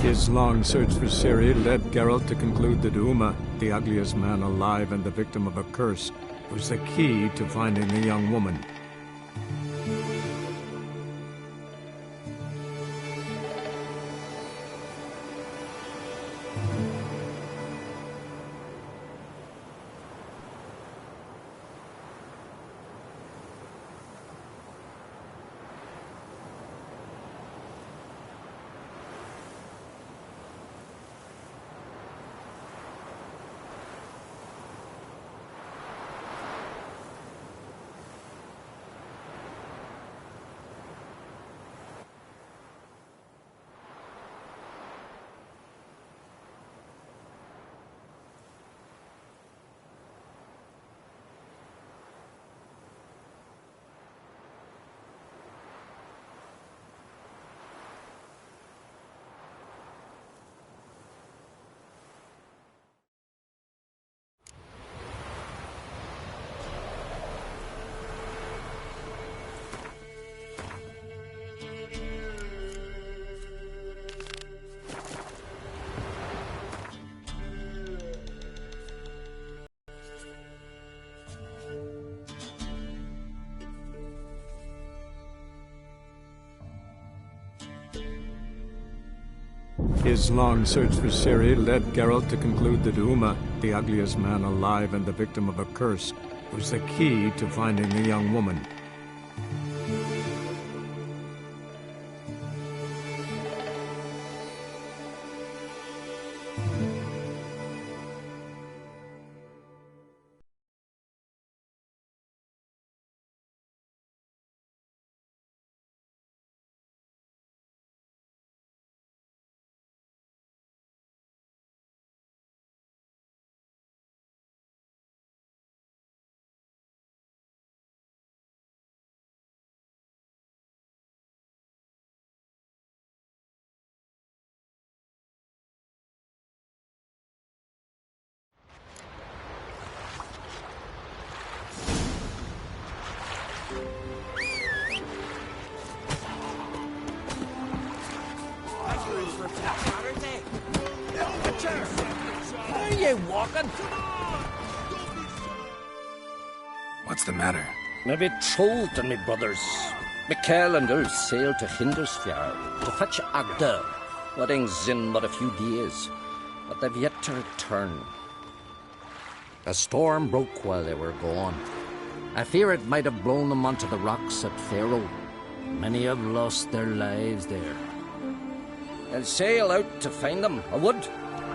His long search for Ciri led Geralt to conclude that Uma, the ugliest man alive and the victim of a curse, was the key to finding the young woman. His long search for Ciri led Geralt to conclude that Uma, the ugliest man alive and the victim of a curse, was the key to finding the young woman. Are you walking? What's the matter? My betrothed and my brothers, Mikhail and Ulf, sailed to Hindersfjord to fetch Agda. Wedding's in but a few days, but they've yet to return. A storm broke while they were gone. I fear it might have blown them onto the rocks at Faroe. Many have lost their lives there. I'll sail out to find them, I would,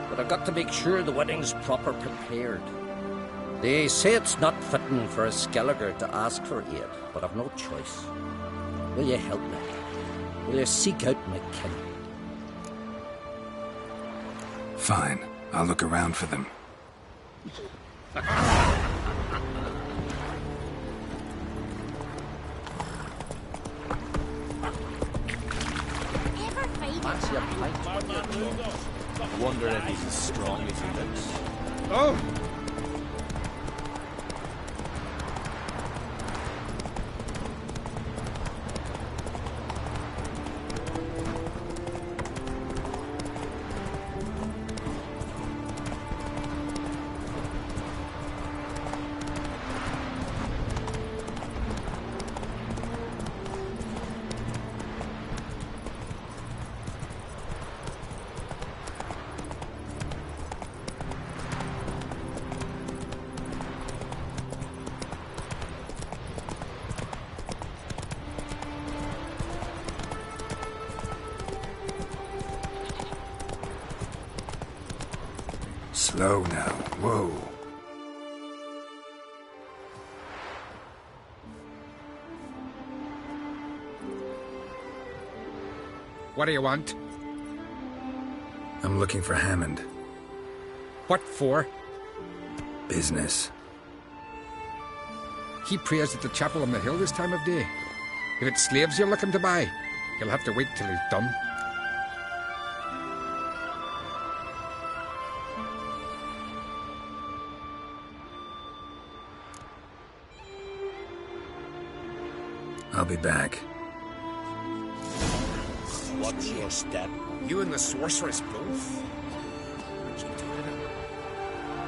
but I've got to make sure the wedding's proper prepared. They say it's not fitting for a Skelliger to ask for aid, but I've no choice. Will you help me? Will you seek out my kin? Fine. I'll look around for them. Fancy a pint? I wonder if he's as strong as he looks. Oh! Slow now. Whoa. What do you want? I'm looking for Hammond. What for? Business. He prays at the chapel on the hill this time of day. If it's slaves you're looking to buy, you'll have to wait till he's done. I'll be back. Watch your step. You and the sorceress both? Where'd you do it?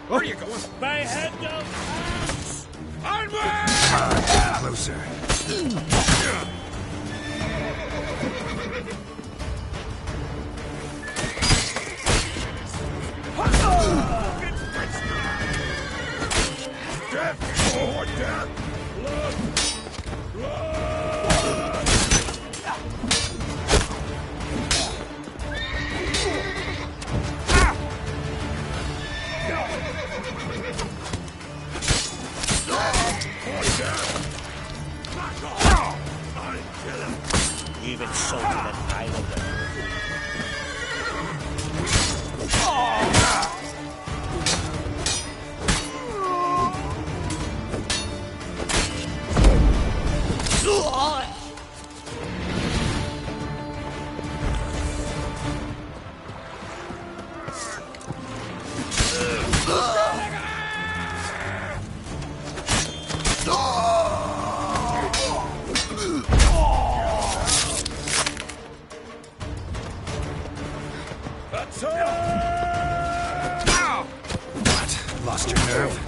Where are you going? My head goes Onward! Closer. Death! Oh, death! You've insulted an islander. What? Lost your nerve?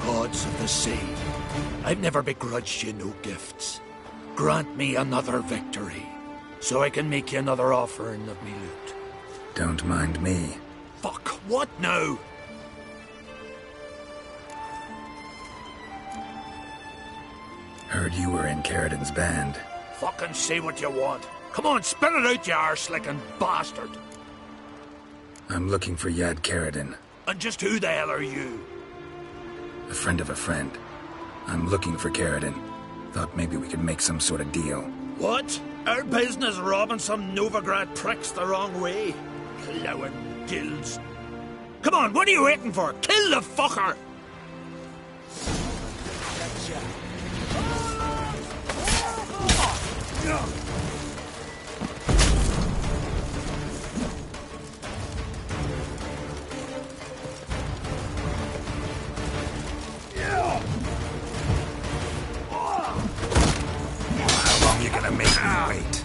Gods of the sea, I've never begrudged you no gifts. Grant me another victory, so I can make you another offering of me loot. Don't mind me. Fuck, what now? Heard you were in Carradin's band. Fucking say what you want. Come on, spit it out, you arse-licking bastard. I'm looking for Yad Carradin, And just who the hell are you? a friend of a friend. I'm looking for Carradin. Thought maybe we could make some sort of deal. What? Our business robbing some Novigrad pricks the wrong way? Plowing guilds. Come on, what are you waiting for? Kill the fucker! How long gonna make me wait.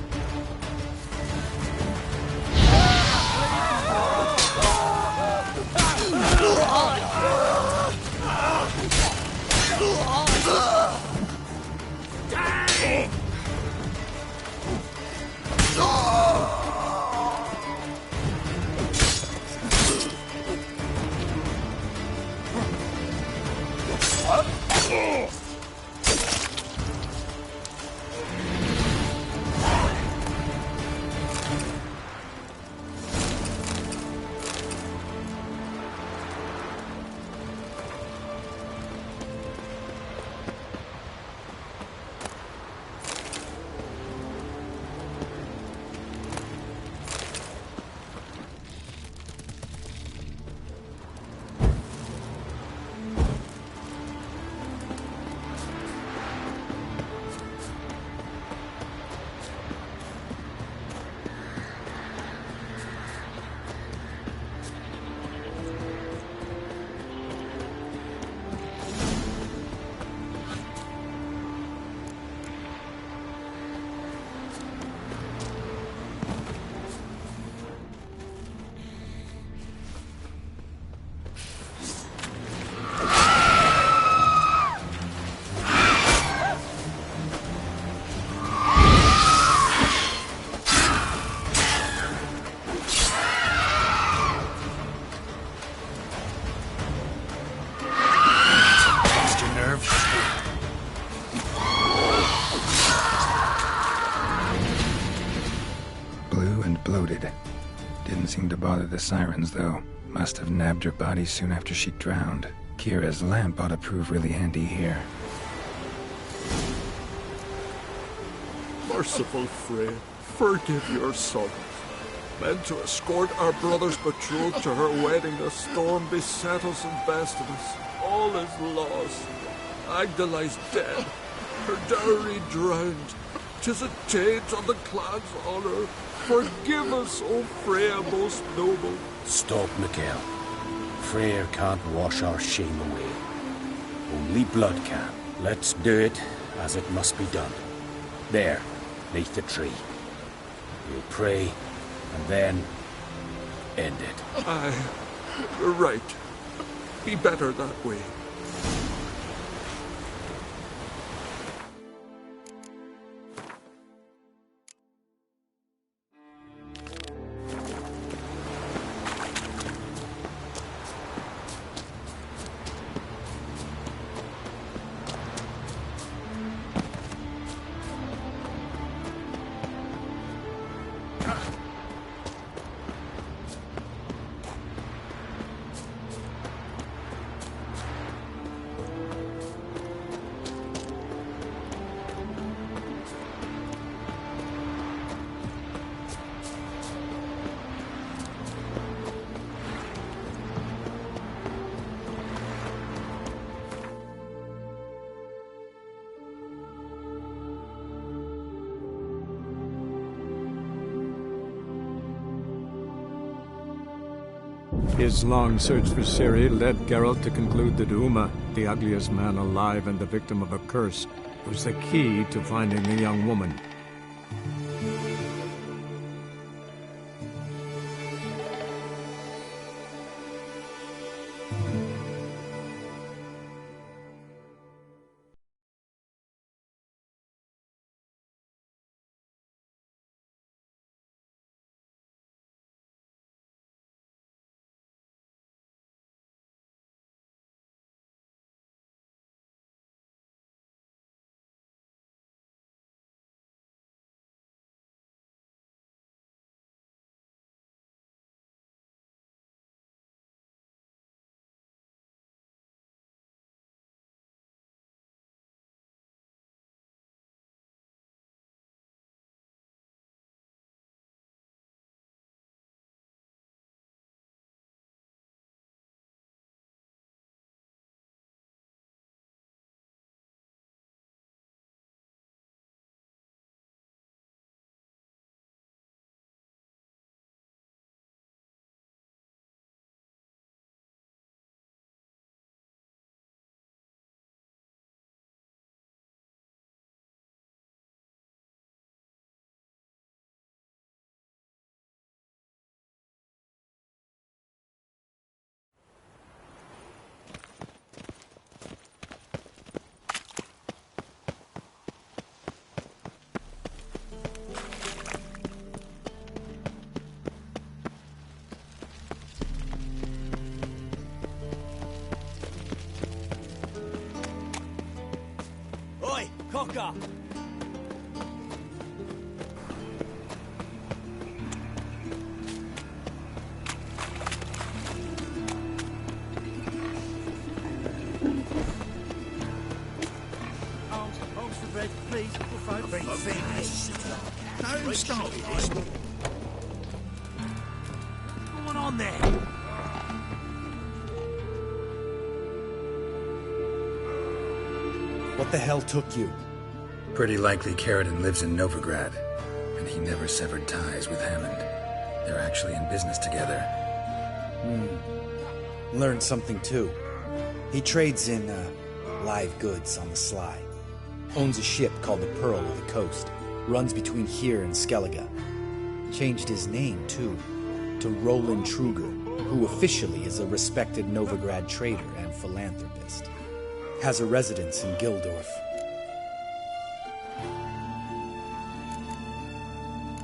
Blue and bloated. Didn't seem to bother the sirens, though. Must have nabbed her body soon after she drowned. Kira's lamp ought to prove really handy here. Merciful Frey, forgive your sons. Meant to escort our brother's betrothed to her wedding, a storm beset us and bested us. All is lost. Agdala's dead, her dowry drowned. 'Tis a taint on the clan's honor. Forgive us, O Freya most noble. Stop, Mikael. Freyr can't wash our shame away. Only blood can. Let's do it as it must be done. There, neath the tree. We'll pray, and then end it. Aye, you're right. Be better that way. His long search for Ciri led Geralt to conclude that Uma, the ugliest man alive and the victim of a curse, was the key to finding the young woman. fucker! Arms for bread, please. I've been finished. Don't start this. What's going on there? What the hell took you? Pretty likely Carradine lives in Novigrad, and he never severed ties with Hammond. They're actually in business together. Learned something too. He trades in, live goods on the sly. Owns a ship called the Pearl of the Coast. Runs between here and Skellige. Changed his name, too, to Roland Truger, who officially is a respected Novigrad trader and philanthropist. Has a residence in Gildorf.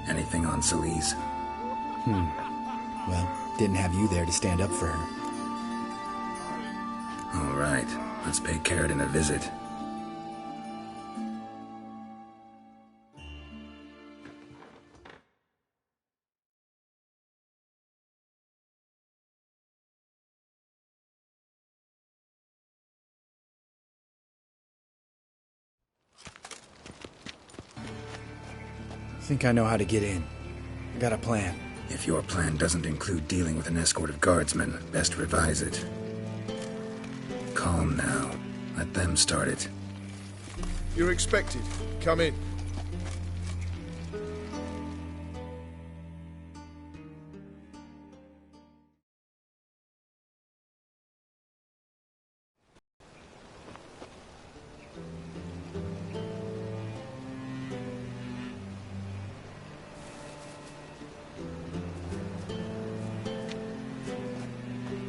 Anything on Celise? Well, didn't have you there to stand up for her. All right, let's pay Carradine a visit. Think I know how to get in. I got a plan. If your plan doesn't include dealing with an escort of guardsmen, best revise it. Calm now. Let them start it. You're expected. Come in.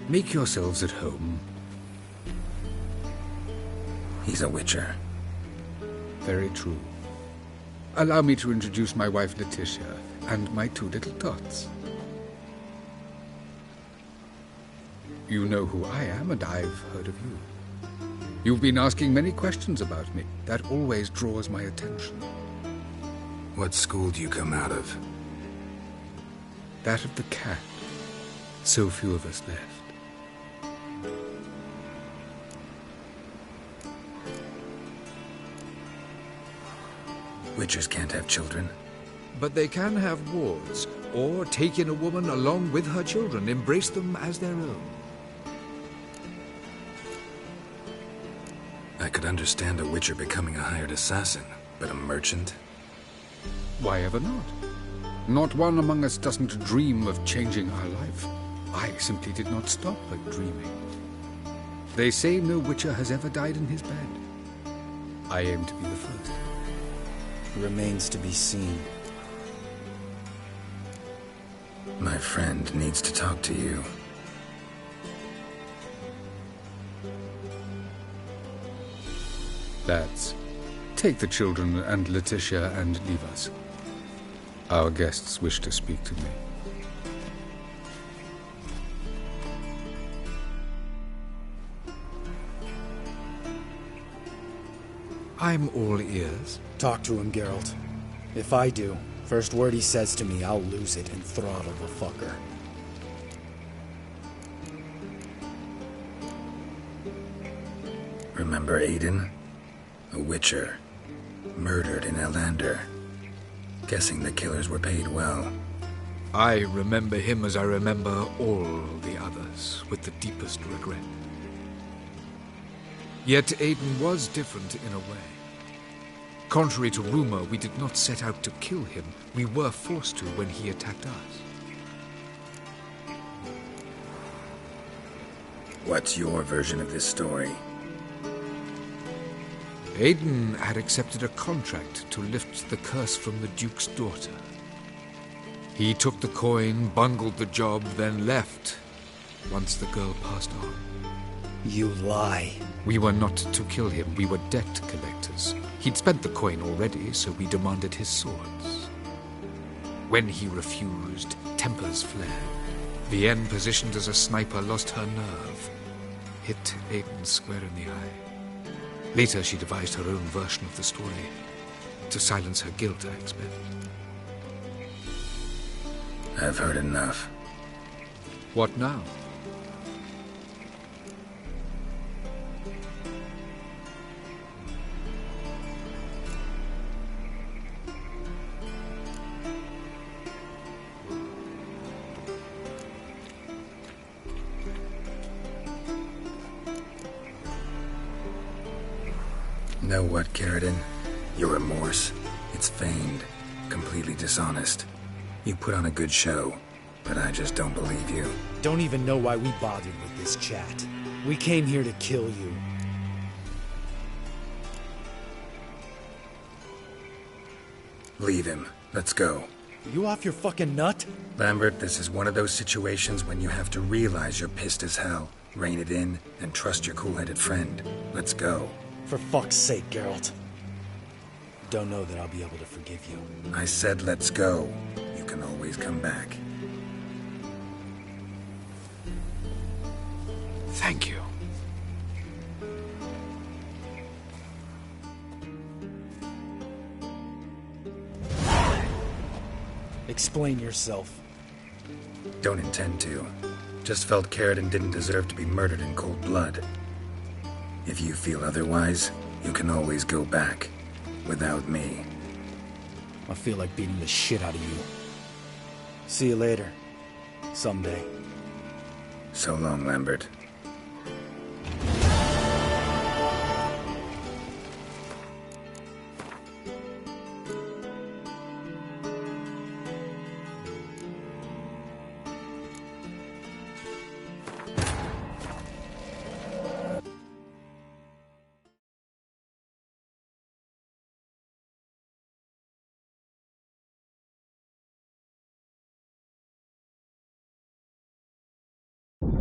Make yourselves at home. He's a witcher. Very true. Allow me to introduce my wife, Letitia, and my two little tots. You know who I am, and I've heard of you. You've been asking many questions about me. That always draws my attention. What school do you come out of? That of the cat. So few of us left. Witchers can't have children. But they can have wards, or take in a woman along with her children, embrace them as their own. I could understand a witcher becoming a hired assassin, but a merchant? Why ever not? Not one among us doesn't dream of changing our life. I simply did not stop at dreaming. They say no witcher has ever died in his bed. I aim to be the first. Remains to be seen. My friend needs to talk to you. Lads, take the children and Letitia and leave us. Our guests wish to speak to me. I'm all ears. Talk to him, Geralt. If I do, first word he says to me, I'll lose it and throttle the fucker. Remember Aiden? A witcher. Murdered in Elander. Guessing the killers were paid well. I remember him as I remember all the others, with the deepest regret. Yet Aiden was different in a way. Contrary to rumor, we did not set out to kill him. We were forced to when he attacked us. What's your version of this story? Aiden had accepted a contract to lift the curse from the Duke's daughter. He took the coin, bungled the job, then left, once the girl passed on. You lie. We were not to kill him, we were debt collectors. He'd spent the coin already, so we demanded his swords. When he refused, tempers flared. Vienne, positioned as a sniper, lost her nerve. Hit Aiden square in the eye. Later, she devised her own version of the story. To silence her guilt, I expect. I've heard enough. What now? Know what, Carradine? Your remorse, it's feigned, completely dishonest. You put on a good show, but I just don't believe you. Don't even know why we bothered with this chat. We came here to kill you. Leave him. Let's go. You off your fucking nut? Lambert, this is one of those situations when you have to realize you're pissed as hell, rein it in, and trust your cool-headed friend. Let's go. For fuck's sake, Geralt. Don't know that I'll be able to forgive you. I said let's go. You can always come back. Thank you. Explain yourself. Don't intend to. Just felt Carradine didn't deserve to be murdered in cold blood. If you feel otherwise, you can always go back. Without me. I feel like beating the shit out of you. See you later. Someday. So long, Lambert.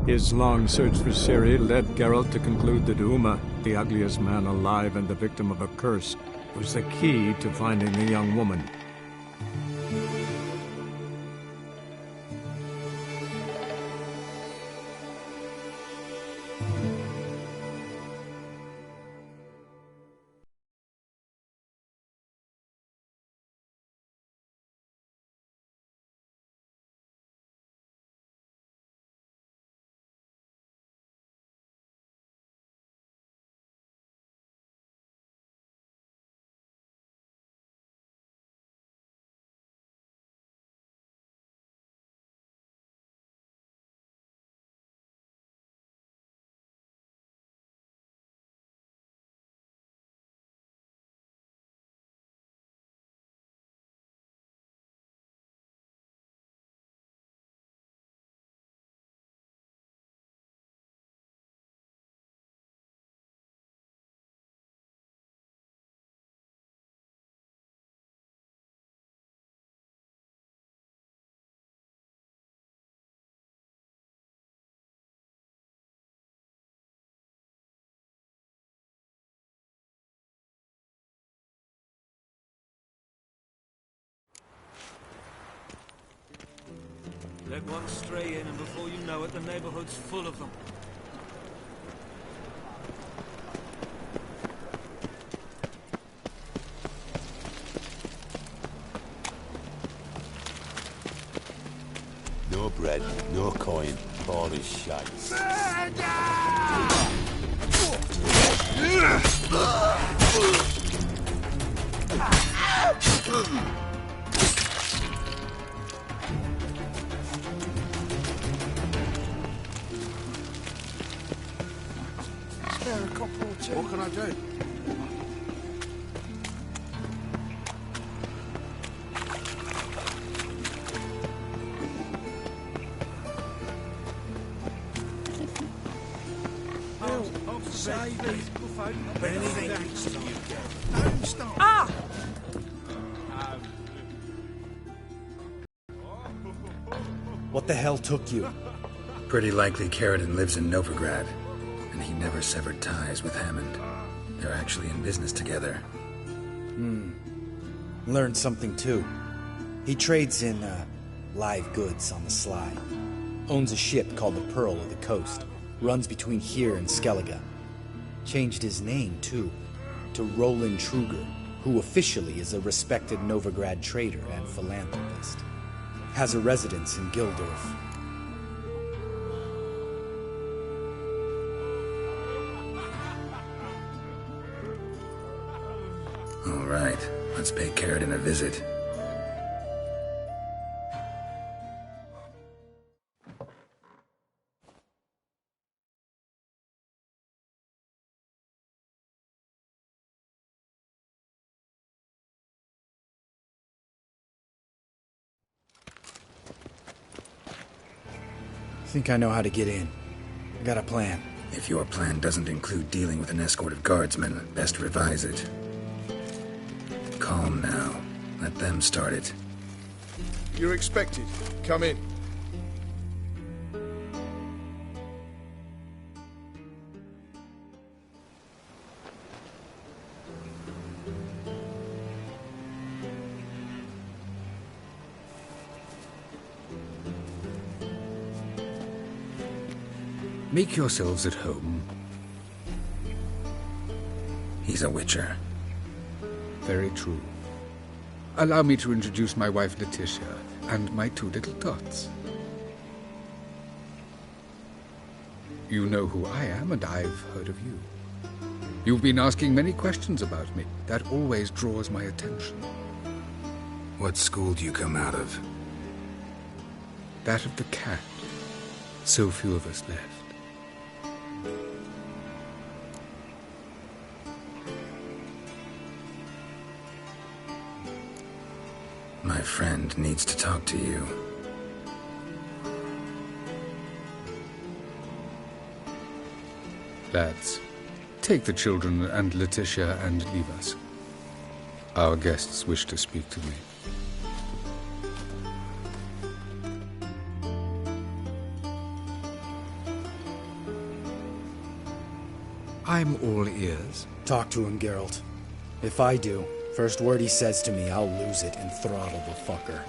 His long search for Ciri led Geralt to conclude that Uma, the ugliest man alive and the victim of a curse, was the key to finding the young woman. Let one stray in, and before you know it, the neighborhood's full of them. No bread, no coin, all is shite. Spare a copper or two. What can I do? What the hell took you? Pretty likely Carradine lives in Novigrad, and he never severed ties with Hammond. They're actually in business together. Learned something too. He trades in, live goods on the sly. Owns a ship called the Pearl of the Coast. Runs between here and Skellige. Changed his name, too, to Roland Truger, who officially is a respected Novigrad trader and philanthropist. Has a residence in Gildorf. All right, let's pay Carradine a visit. I think I know how to get in. I got a plan. If your plan doesn't include dealing with an escort of guardsmen, best revise it. Calm now. Let them start it. You're expected. Come in. Make yourselves at home. He's a witcher. Very true. Allow me to introduce my wife Letitia and my two little tots. You know who I am, and I've heard of you. You've been asking many questions about me. That always draws my attention. What school do you come out of? That of the cat. So few of us left. My friend needs to talk to you. Lads, take the children and Letitia and leave us. Our guests wish to speak to me. I'm all ears. Talk to him, Geralt. If I do, first word he says to me, I'll lose it and throttle the fucker.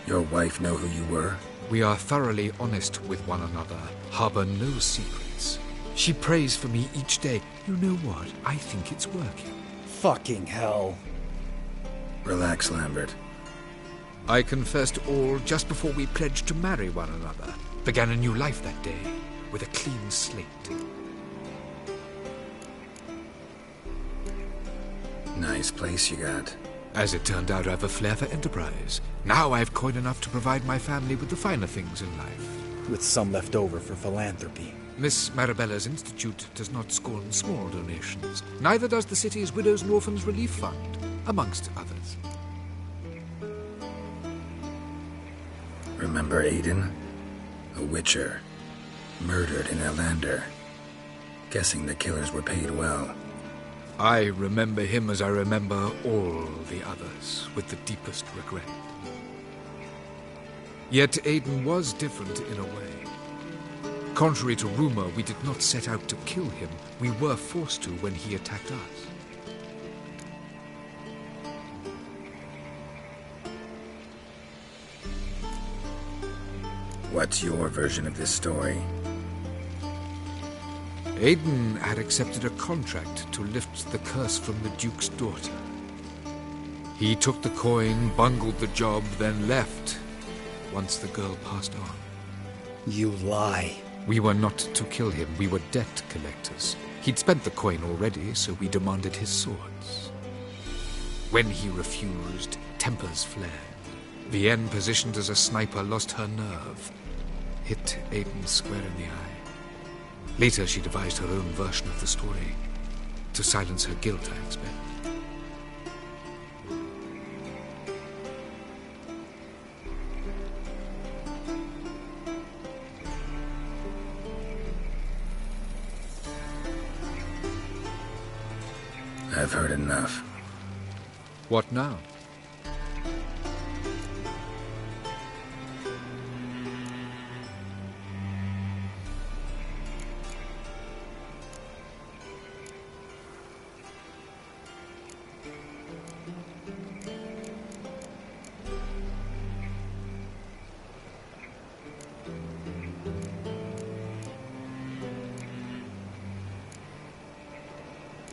Your wife know who you were? We are thoroughly honest with one another, harbor no secrets. She prays for me each day. You know what? I think it's working. Fucking hell. Relax, Lambert. I confessed all just before we pledged to marry one another. Began a new life that day, with a clean slate. Nice place you got. As it turned out, I have a flair for enterprise. Now I have coin enough to provide my family with the finer things in life. With some left over for philanthropy. Miss Marabella's institute does not scorn small donations. Neither does the city's Widows and Orphans Relief Fund, amongst others. Remember Aiden? A witcher. Murdered in Elander. Guessing the killers were paid well. I remember him as I remember all the others, with the deepest regret. Yet Aiden was different in a way. Contrary to rumor, we did not set out to kill him. We were forced to when he attacked us. What's your version of this story? Aiden had accepted a contract to lift the curse from the Duke's daughter. He took the coin, bungled the job, then left, once the girl passed on. You lie. We were not to kill him, we were debt collectors. He'd spent the coin already, so we demanded his swords. When he refused, tempers flared. Vienne, positioned as a sniper, lost her nerve. Hit Aiden square in the eye. Later, she devised her own version of the story. To silence her guilt, I expect. I've heard enough. What now?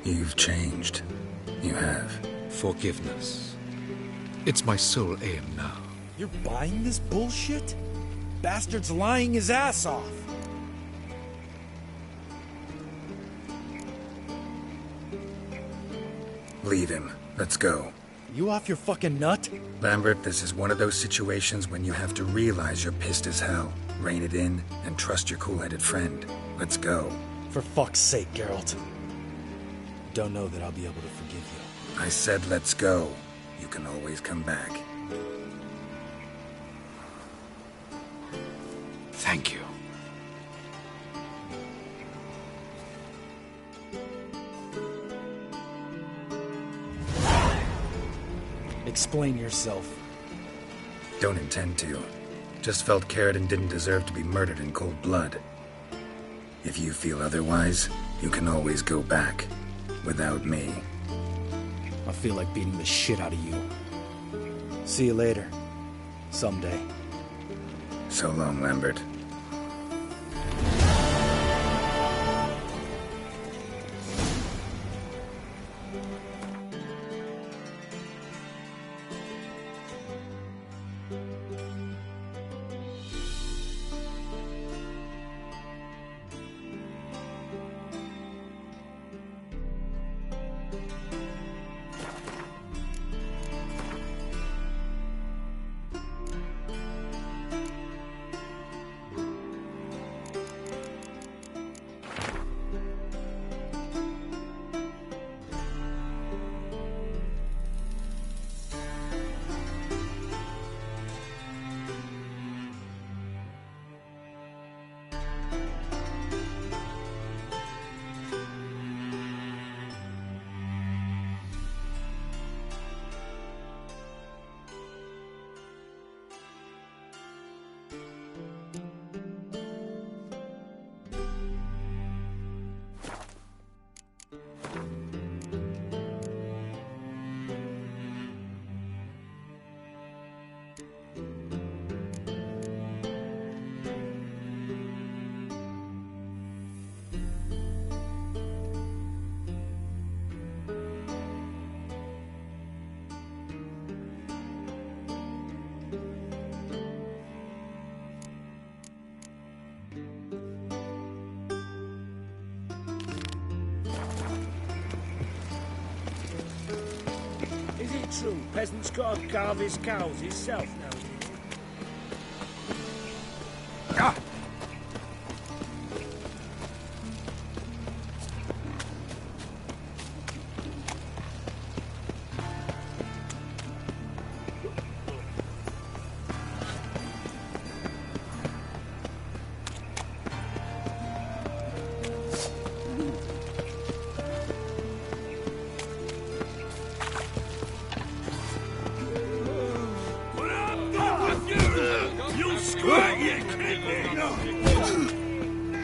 You've changed. You have. Forgiveness. It's my sole aim now. You're buying this bullshit? Bastard's lying his ass off. Leave him. Let's go. You off your fucking nut? Lambert, this is one of those situations when you have to realize you're pissed as hell, rein it in, and trust your cool-headed friend. Let's go. For fuck's sake, Geralt. Don't know that I'll be able to forgive you. I said let's go. You can always come back. Thank you. Explain yourself. Don't intend to. Just felt Carradine didn't deserve to be murdered in cold blood. If you feel otherwise, you can always go back. Without me. I feel like beating the shit out of you. See you later. Someday. So long, Lambert. True, peasants got to carve his cows himself now. Ah!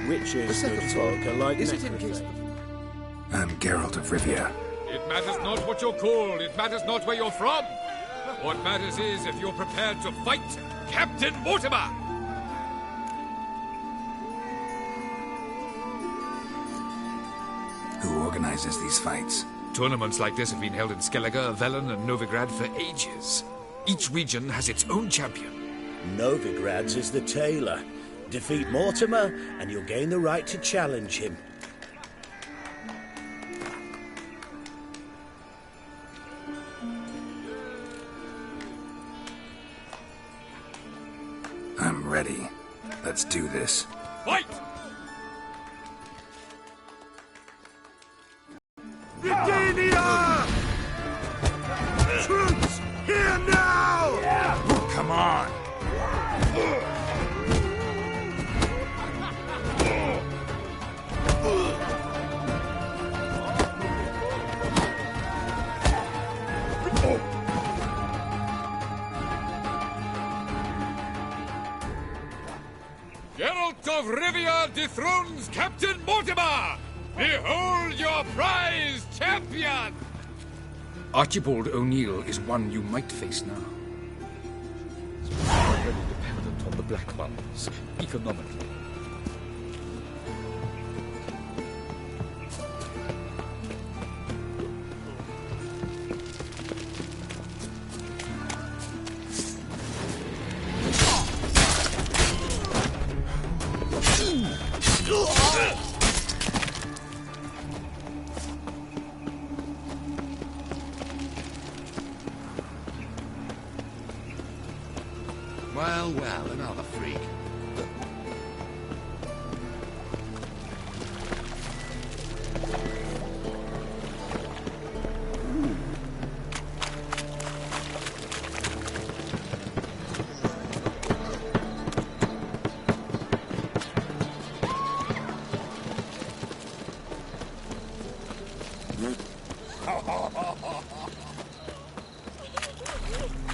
Witches and folk are like necrophage. I'm Geralt of Rivia. It matters not what you're called. It matters not where you're from. What matters is if you're prepared to fight Captain Mortimer. Who organizes these fights? Tournaments like this have been held in Skellige, Velen, and Novigrad for ages. Each region has its own champion. Novigrad's is the tailor. Defeat Mortimer, and you'll gain the right to challenge him. I'm ready. Let's do this. Fight! Virginia! Troops, here now! Yeah. Oh, come on! Geralt of Rivia dethrones Captain Mortimer! Behold your prize champion! Archibald O'Neill is one you might face now. Already dependent on the Black Ones, economically. Well, well, another freak.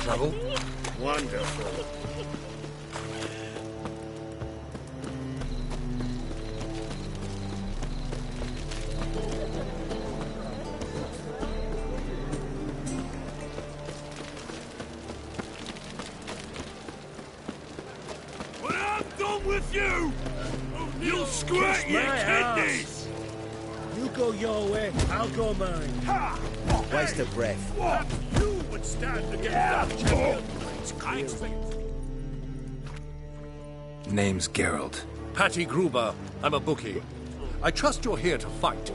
Trouble? Wonderful. When I'm done with you, you'll squirt your kidneys! You go your way, I'll go mine. Ha! Waste of breath. What? You would stand against that champion? I expect... Name's Geralt. Patty Gruber, I'm a bookie. I trust you're here to fight.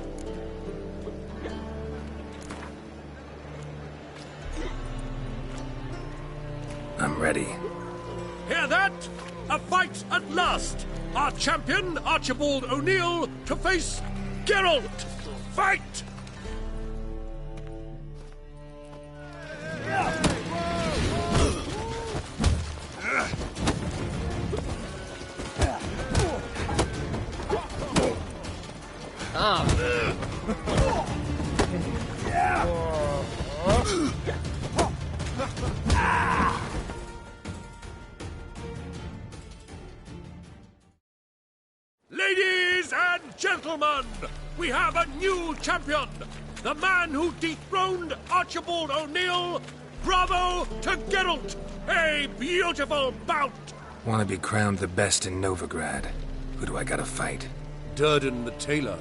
I'm ready. Hear that? A fight at last! Our champion, Archibald O'Neill, to face Geralt! Fight! Ladies and gentlemen, we have a new champion! The man who dethroned Archibald O'Neill! Bravo to Geralt! A beautiful bout! Want to be crowned the best in Novigrad. Who do I gotta fight? Durden the Tailor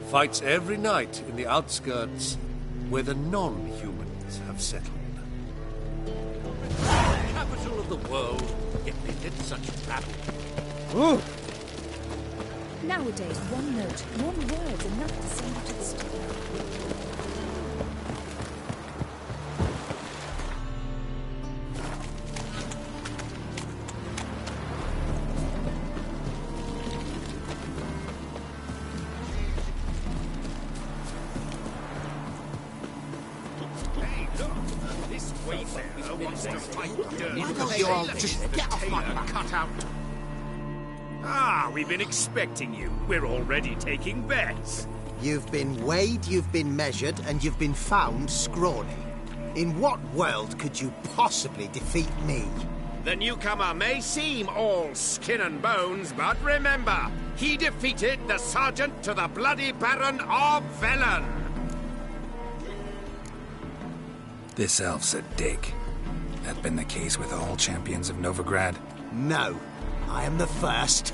fights every night in the outskirts where the non-humans have settled. Capital of the world, yet they did such battle. Nowadays, one note, one word's enough to send you to the store. You all just get off my cutout. Ah, we've been expecting you. We're already taking bets. You've been weighed, you've been measured, and you've been found scrawny. In what world could you possibly defeat me? The newcomer may seem all skin and bones, but remember, he defeated the Sergeant to the Bloody Baron of Velen. This elf's a dick. That been the case with all champions of Novigrad? No, I am the first.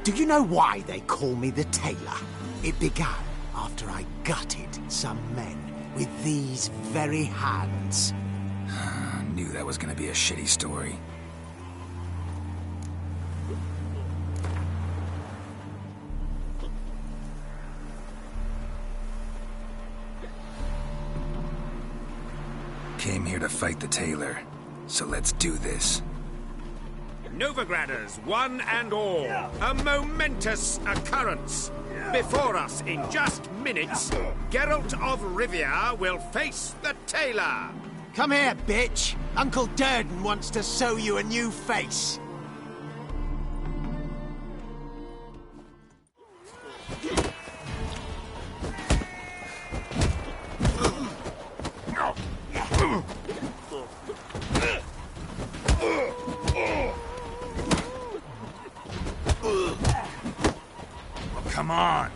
Do you know why they call me the Tailor? It began after I gutted some men with these very hands. Knew that was gonna be a shitty story. Came here to fight the Tailor, so let's do this. Novigraders, one and all, a momentous occurrence. Before us, in just minutes, Geralt of Rivia will face the Tailor. Come here, bitch. Uncle Durden wants to sew you a new face. Come on.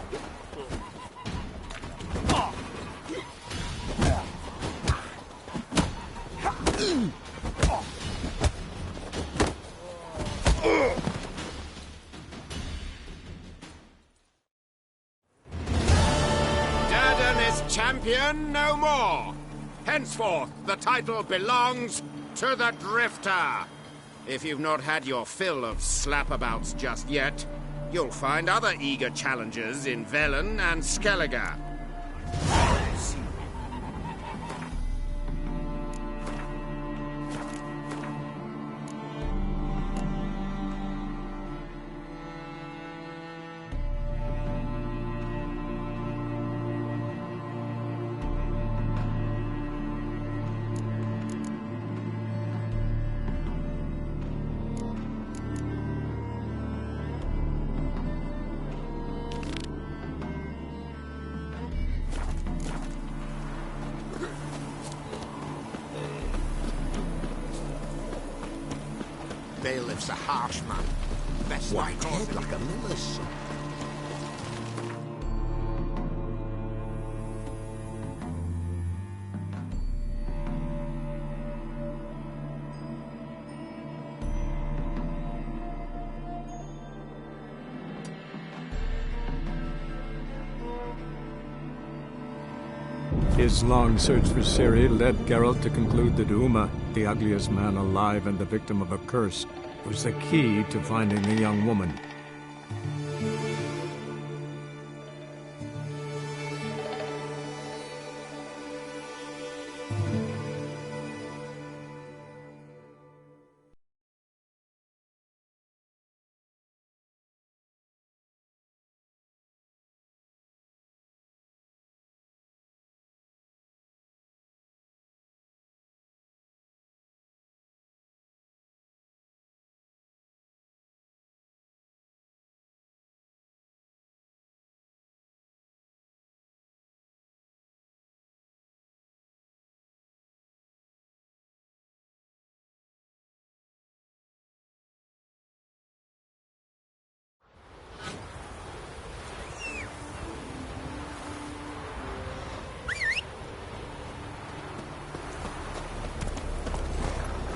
Durden is champion no more. Henceforth, the title belongs to the Drifter. If you've not had your fill of slapabouts just yet, you'll find other eager challengers in Velen and Skellige. bailiff's a harsh man. Best white head like a miller's son. His long search for Ciri led Geralt to conclude that Uma, the ugliest man alive and the victim of a curse, was the key to finding the young woman.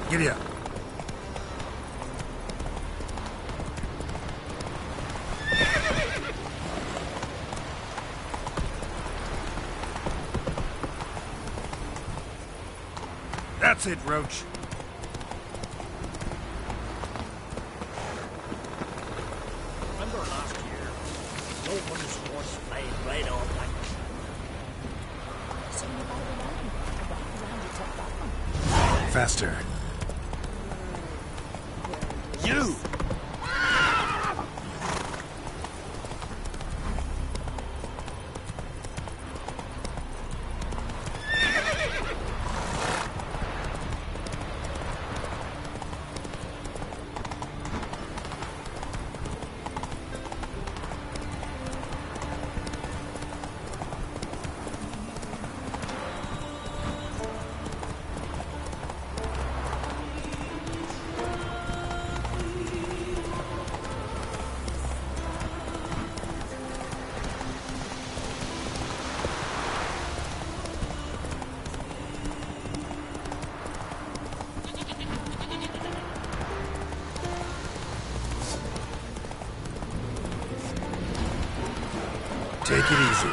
Giddy up. That's it, Roach. Remember last year? No one's horse played right all night. So you buy the line. I walked around to take that one. Faster. You! Take it easy.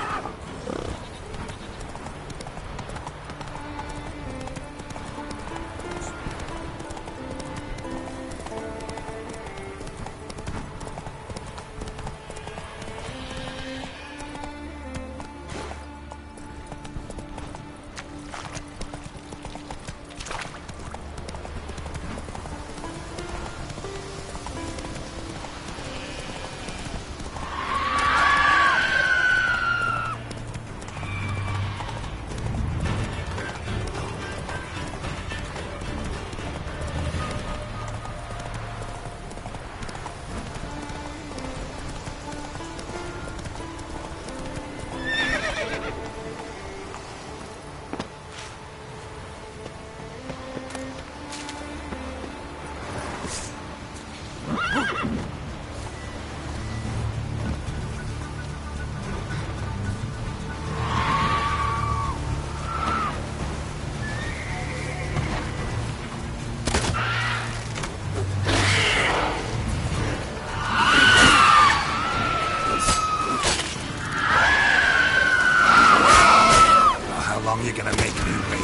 You're gonna make me wait.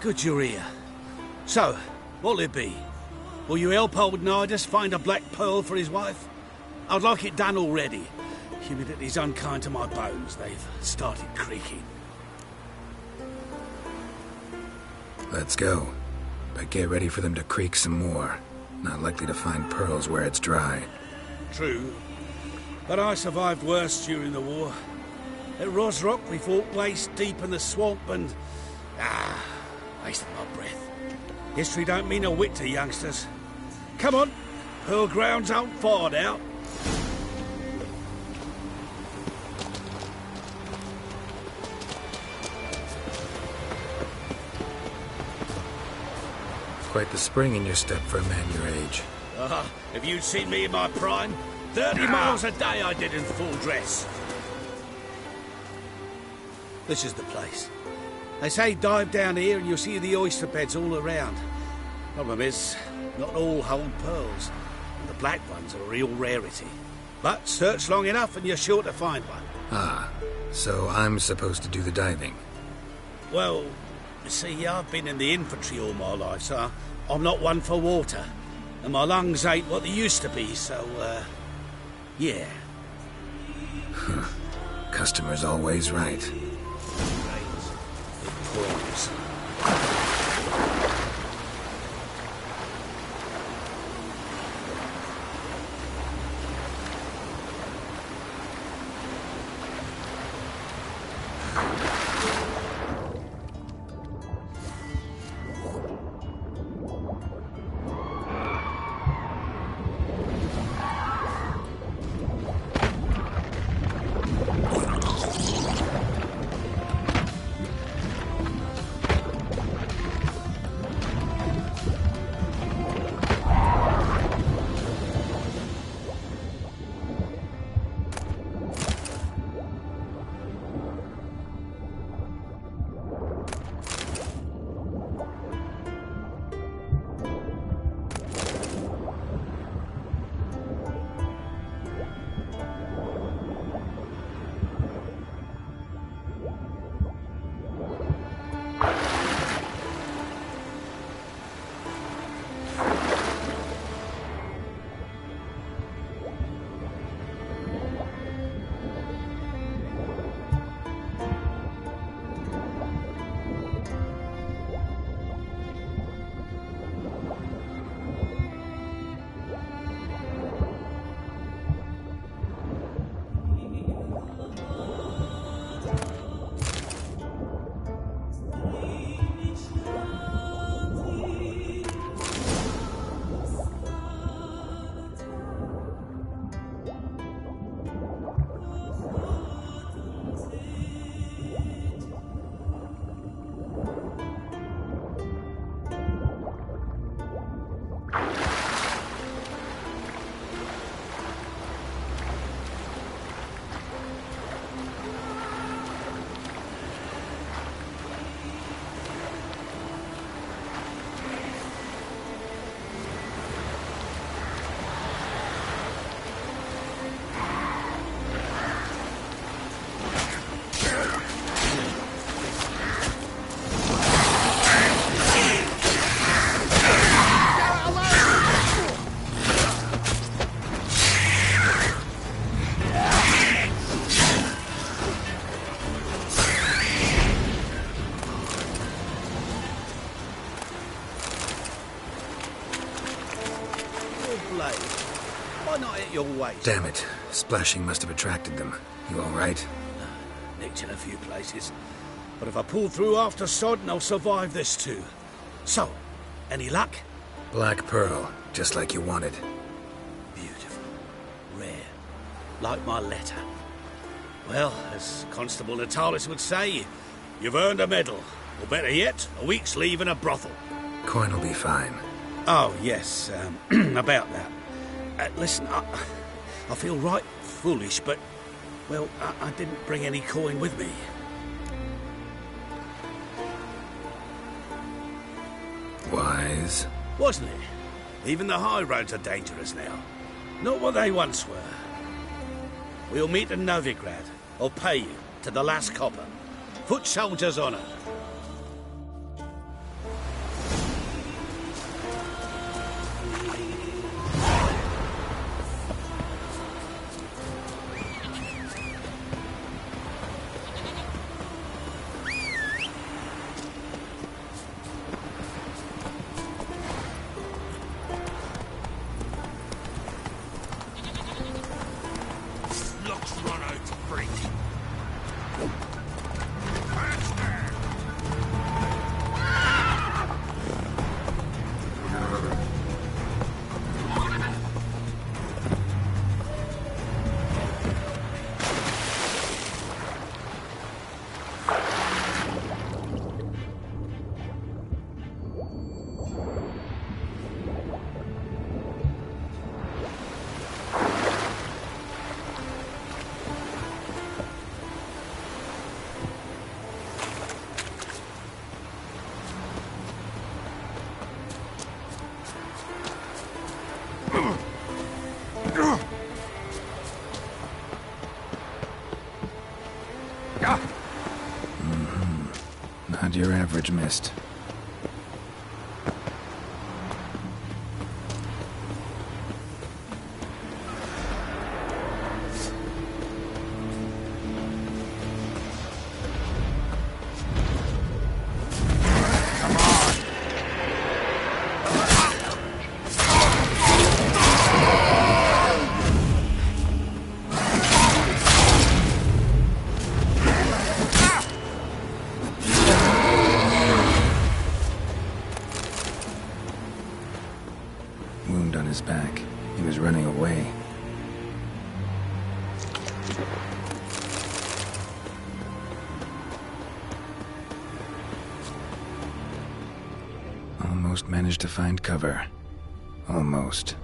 Good you're here. So, what'll it be? Will you help old Nidus find a black pearl for his wife? I'd like it done already. Humidity's unkind to my bones. They've started creaking. Let's go. But get ready for them to creak some more. Not likely to find pearls where it's dry. True. But I survived worse during the war. At Rosrock, we fought waist deep in the swamp and... wasted my breath. History don't mean a whit to youngsters. Come on, Pearl Grounds aren't far now. Quite the spring in your step for a man your age. If you'd seen me in my prime, 30 miles a day I did in full dress. This is the place. They say dive down here and you'll see the oyster beds all around. Problem is, not all hold pearls, and the black ones are a real rarity. But search long enough and you're sure to find one. So I'm supposed to do the diving. Well, you see, I've been in the infantry all my life, so I'm not one for water. And my lungs ain't what they used to be, so, yeah. Customer's always right. Prawns. Why not at your waist? Damn it. Splashing must have attracted them. You all right? Nicked in a few places. But if I pull through after Sodden, I'll survive this too. So, any luck? Black pearl, just like you wanted. Beautiful. Rare. Like my letter. Well, as Constable Natalis would say, you've earned a medal. Or better yet, a week's leave in a brothel. Coin will be fine. Oh, yes, about that. Listen, I feel right foolish, but, well, I didn't bring any coin with me. Wise. Wasn't it? Even the high roads are dangerous now. Not what they once were. We'll meet in Novigrad. I'll pay you to the last copper. Foot soldier's honour. street. Not your average mist. Wound on his back. He was running away. Almost managed to find cover. Almost.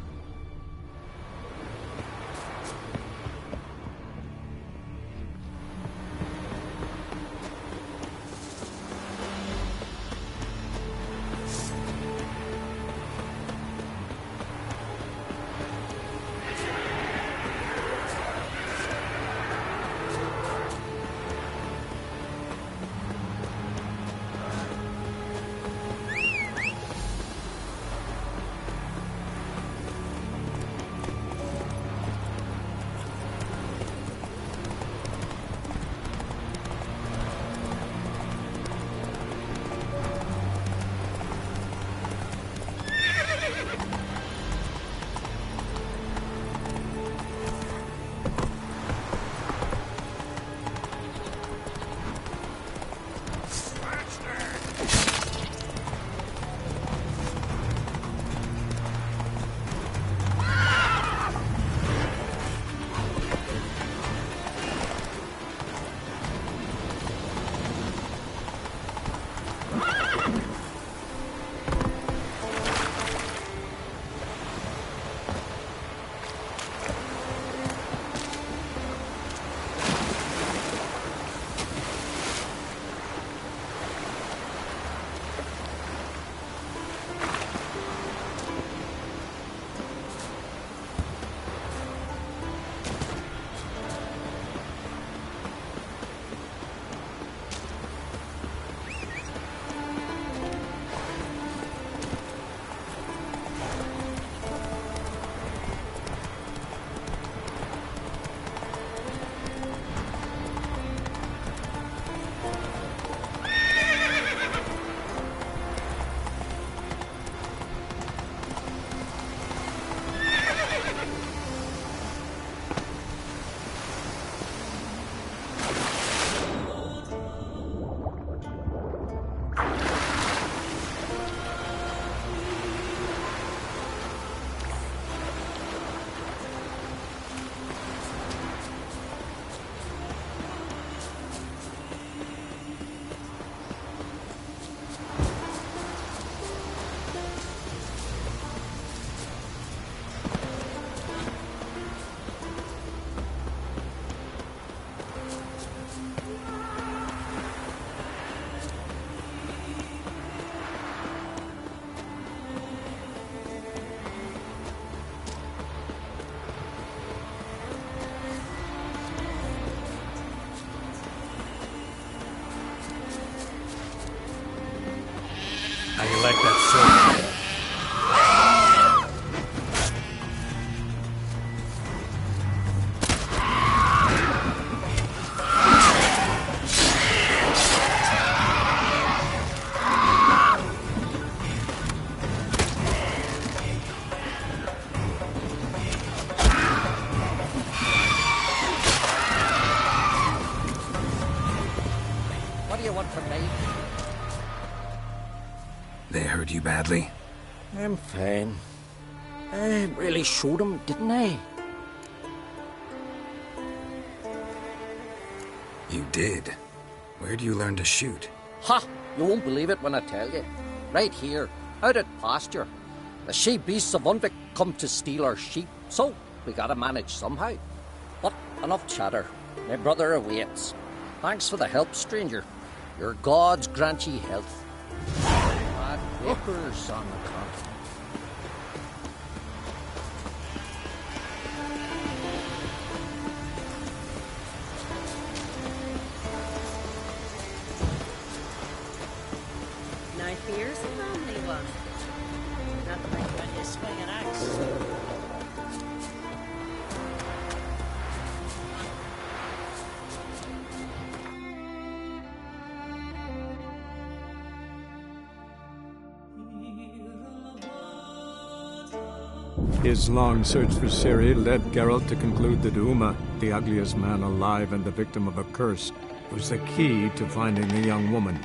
How you like that sword? you want from me? They hurt you badly? I'm fine. I really showed him, didn't I? You did? Where'd you learn to shoot? Ha! You won't believe it when I tell you. Right here, out at pasture. The she-beasts of Unvik come to steal our sheep, so we gotta manage somehow. But enough chatter. My brother awaits. Thanks for the help, stranger. Your gods grant ye health. Mad vapors on the continent. Knife here's a lonely one. Not like when you swing an axe. His long search for Ciri led Geralt to conclude that Uma, the ugliest man alive and the victim of a curse, was the key to finding the young woman.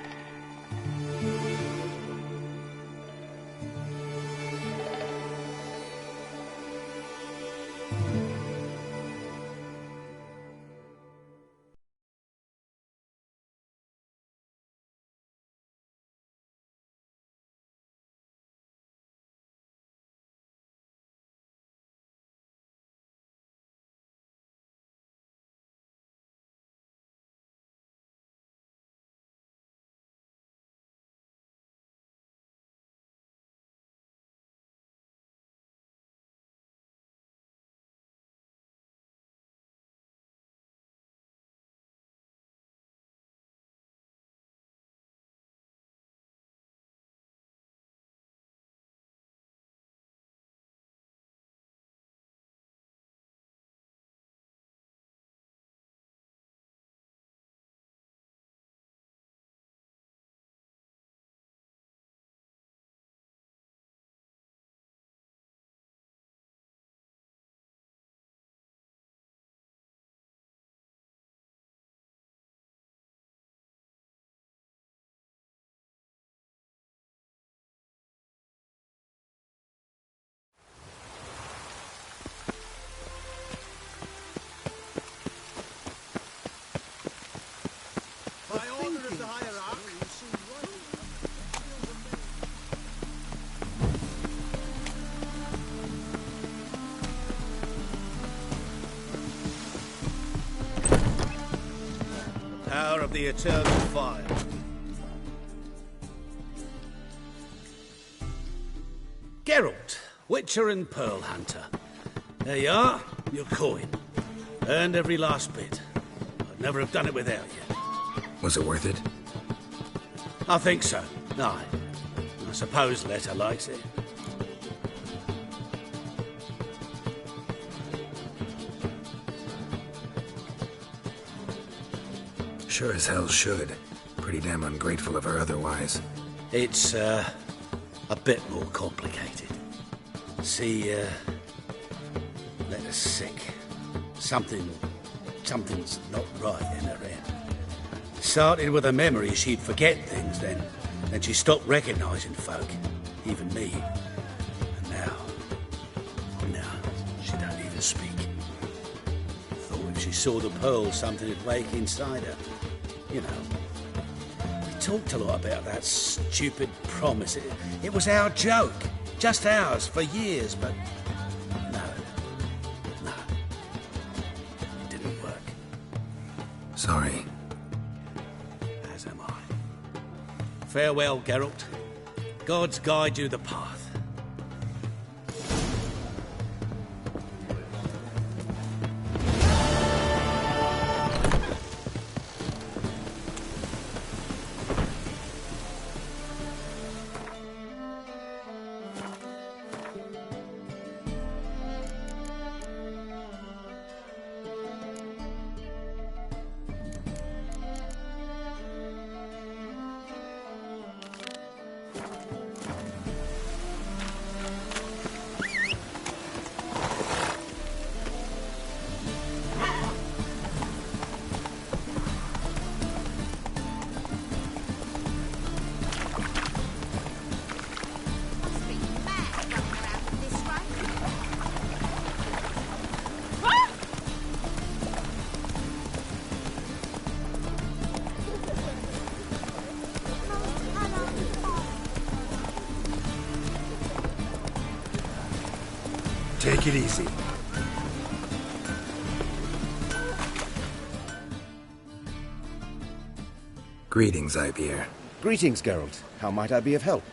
Power of the eternal fire. Geralt, Witcher and Pearl Hunter. There you are, your coin. Earned every last bit. I'd never have done it without you. Was it worth it? I think so. Aye. I suppose Letta likes it. Sure as hell should. Pretty damn ungrateful of her otherwise. It's, a bit more complicated. See, Letta's sick. Something's not right in her head. Started with a memory she'd forget things then she stopped recognising folk, even me. And now, she don't even speak. Thought if she saw the pearl, something would wake inside her. You know, we talked a lot about that stupid promise. It was our joke. Just ours for years, but no. It didn't work. Sorry. As am I. Farewell, Geralt. Gods guide you the path. Take it easy. Greetings, Ibeer. Greetings, Geralt. How might I be of help?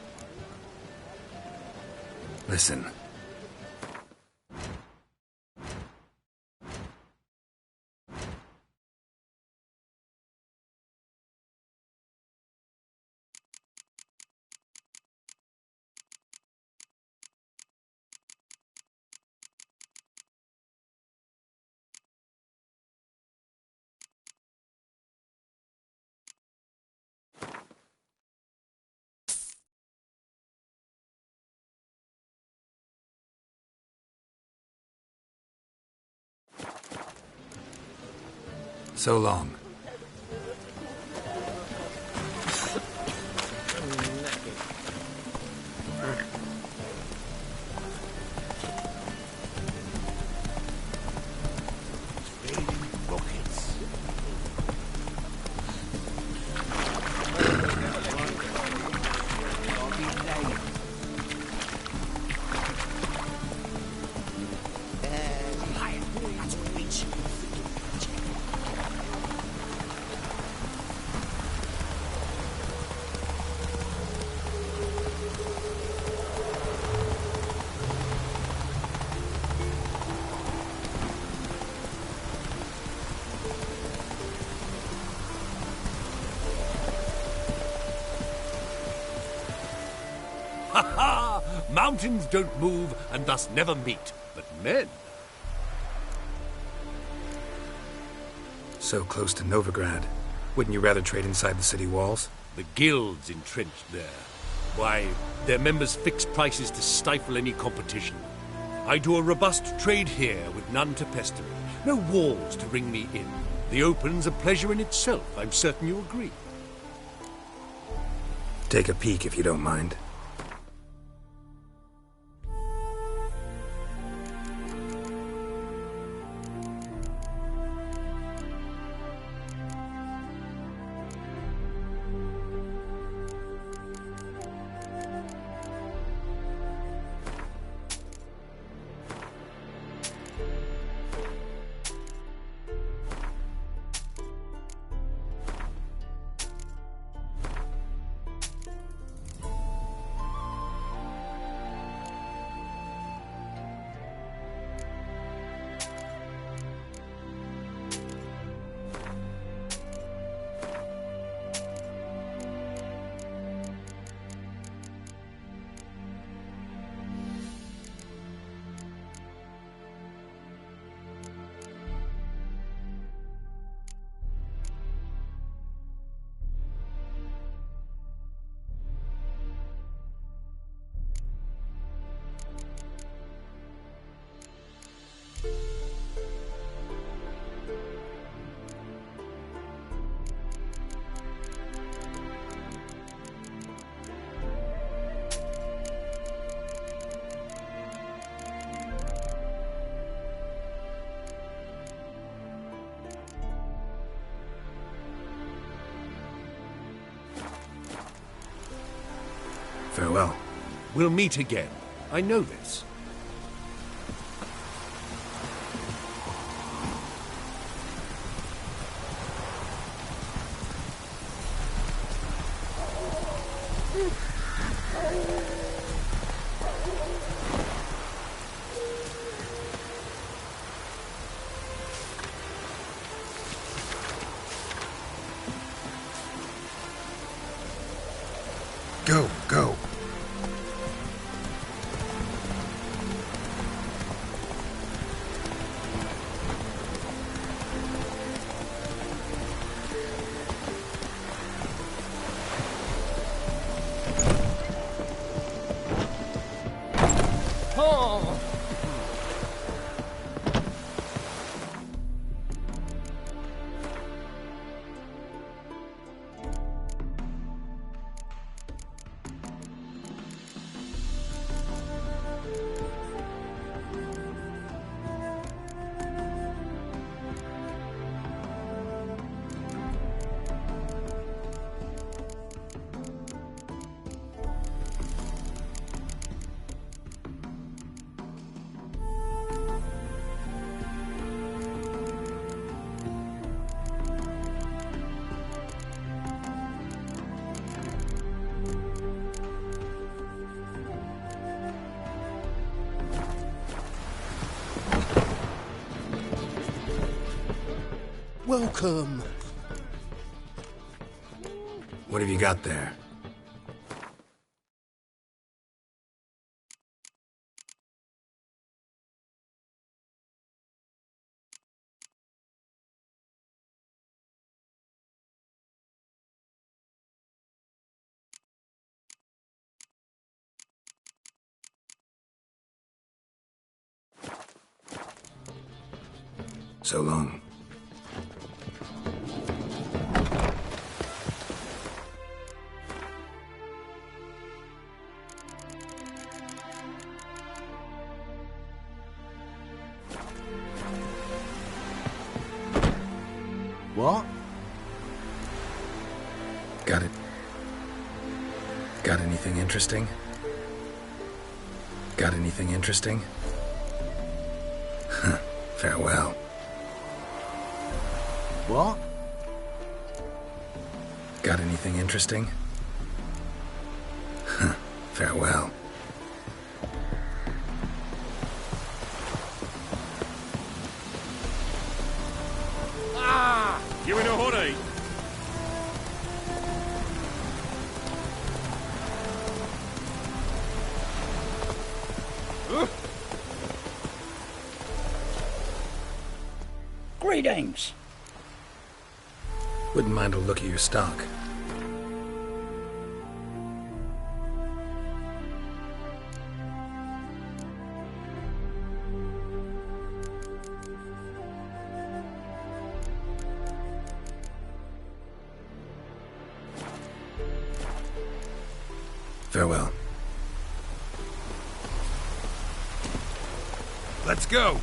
Listen. So long. Ha! Mountains don't move and thus never meet, but men. So close to Novigrad. Wouldn't you rather trade inside the city walls? The guild's entrenched there. Why, their members fix prices to stifle any competition. I do a robust trade here with none to pester me. No walls to ring me in. The open's a pleasure in itself. I'm certain you agree. Take a peek if you don't mind. Farewell. We'll meet again. I know this. Go, go. Welcome. What have you got there? So long. What? Got it. Got anything interesting? Got anything interesting? Farewell. What? Got anything interesting? Farewell. Ah! You in a hurry? Greetings. Wouldn't mind a look at your stock. Farewell. Let's go.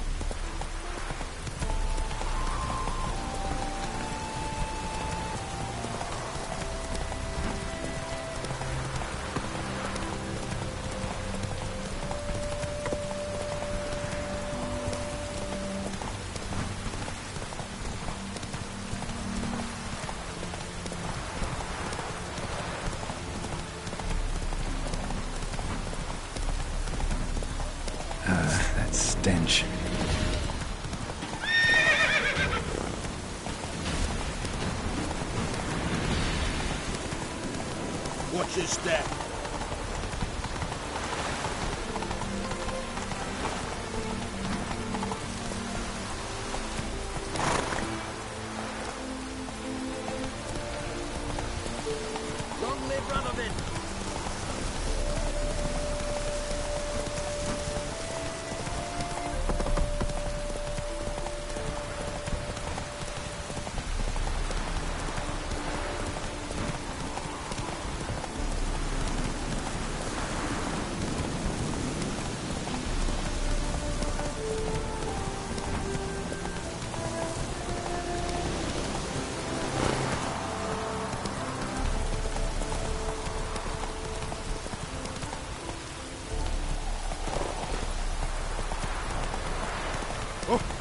That stench. Watch your step. Long live Radovid.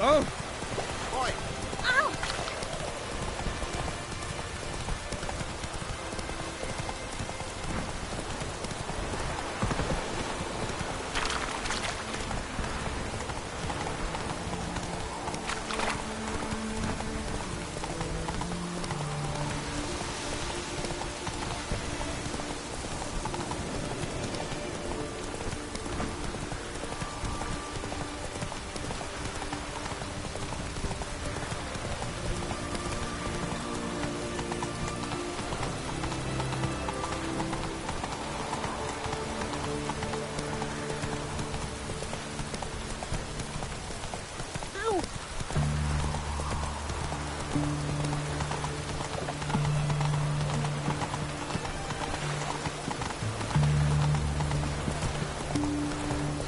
Oh! Oi! Ow!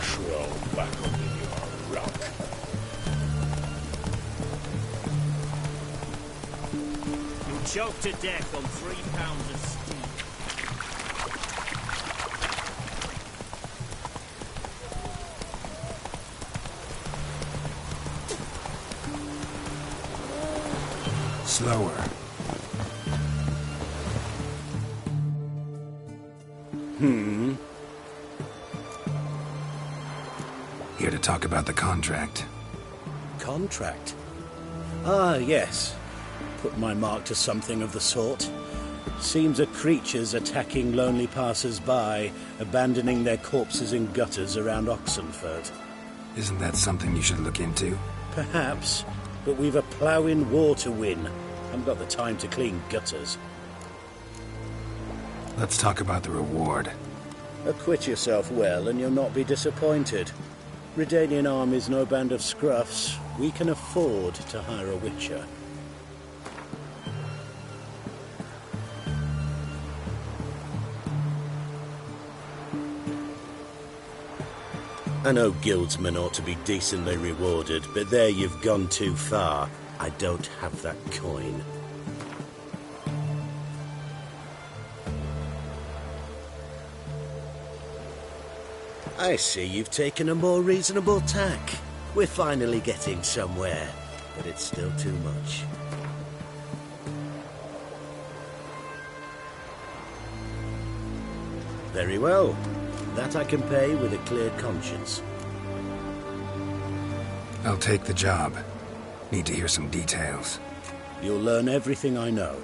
Crawl back under your rock. You'll choke to death on 3 pounds of steak. Slower. Here to talk about the contract. Contract? Ah, yes. put my mark to something of the sort. Seems a creature's attacking lonely passers-by, abandoning their corpses in gutters around Oxenfurt. Isn't that something you should look into? Perhaps, but we've a ploughing war to win. Haven't got the time to clean gutters. Let's talk about the reward. Acquit yourself well and you'll not be disappointed. Redanian army's no band of scruffs. We can afford to hire a witcher. I know guildsmen ought to be decently rewarded, but there you've gone too far. I don't have that coin. I see you've taken a more reasonable tack. We're finally getting somewhere, but it's still too much. Very well. That I can pay with a clear conscience. I'll take the job. Need to hear some details. You'll learn everything I know.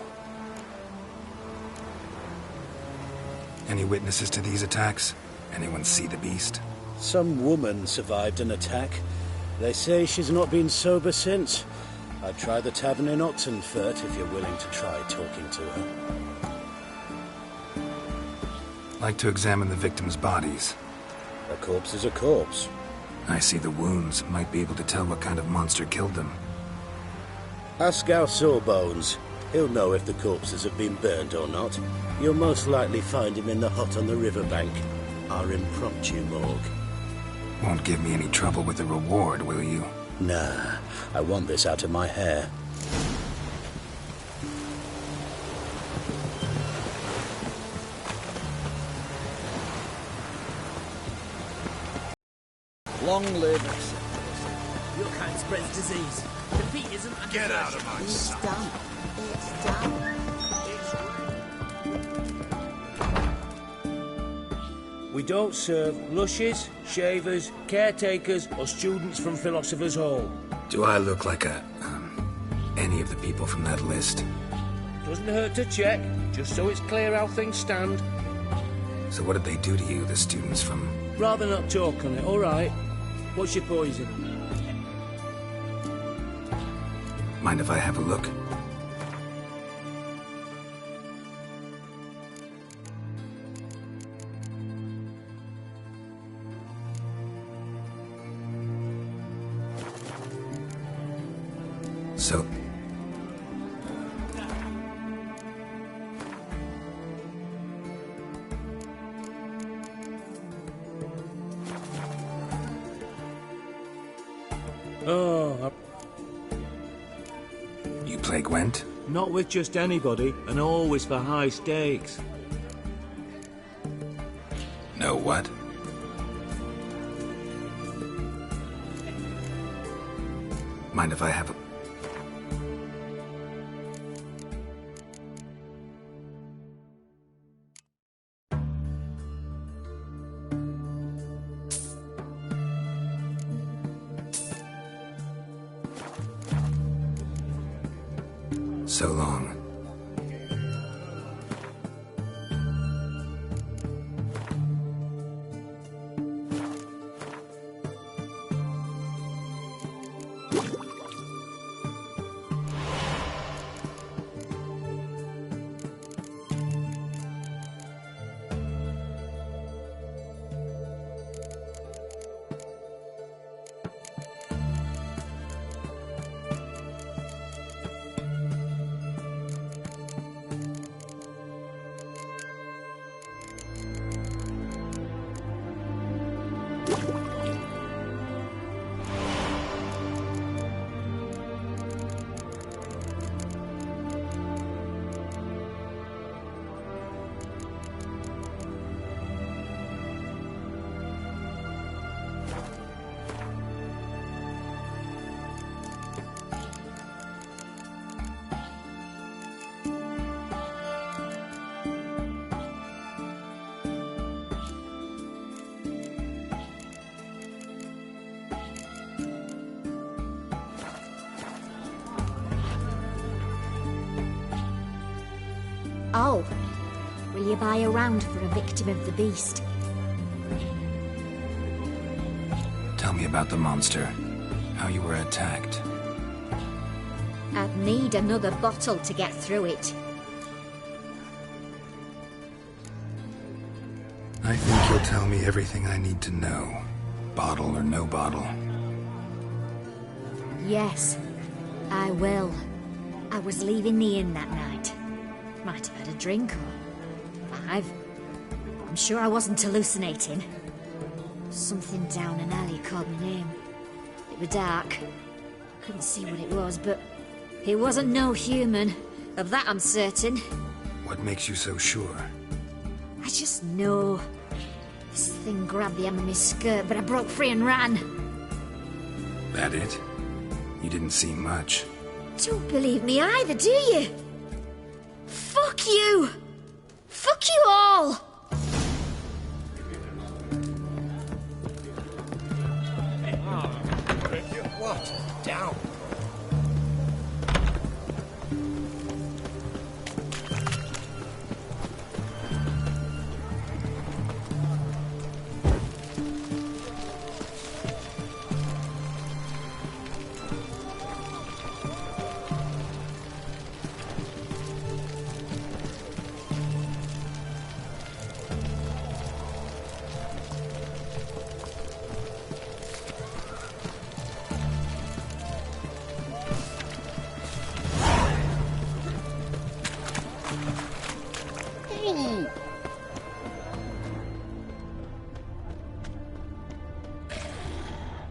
Any witnesses to these attacks? Anyone see the beast? Some woman survived an attack. They say she's not been sober since. I'd try the tavern in Oxenfurt if you're willing to try talking to her. Like to examine the victims' bodies. A corpse is a corpse. I see the wounds. Might be able to tell what kind of monster killed them. Ask our Sawbones. He'll know if the corpses have been burned or not. You'll most likely find him in the hut on the riverbank. Our impromptu morgue. Won't give me any trouble with the reward, will you? Nah, I want this out of my hair. Long live Exodus. Your kind spreads disease. Defeat isn't a Get out of my sight. It's done. We don't serve lushes, shavers, caretakers, or students from Philosopher's Hall. Do I look like any of the people from that list? Doesn't hurt to check, just so it's clear how things stand. So what did they do to you, the students from... Rather not talk on it, all right. What's your poison? Mind if I have a look? So... Oh, You play Gwent? not with just anybody, and always for high stakes. No what? Mind if I have a... So long. Oh, will you buy a round for a victim of the beast? Tell me about the monster. How you were attacked. I'd need another bottle to get through it. I think you'll tell me everything I need to know. Bottle or no bottle. Yes, I will. I was leaving the inn that night. Might have had a drink or 5. I'm sure I wasn't hallucinating. Something down an alley called my name. It was dark. Couldn't see what it was, but it wasn't no human. Of that I'm certain. What makes you so sure? I just know. This thing grabbed the hem of my skirt, but I broke free and ran. That it? You didn't see much. Don't believe me either, do you? Fuck you! Fuck you all! What? Down.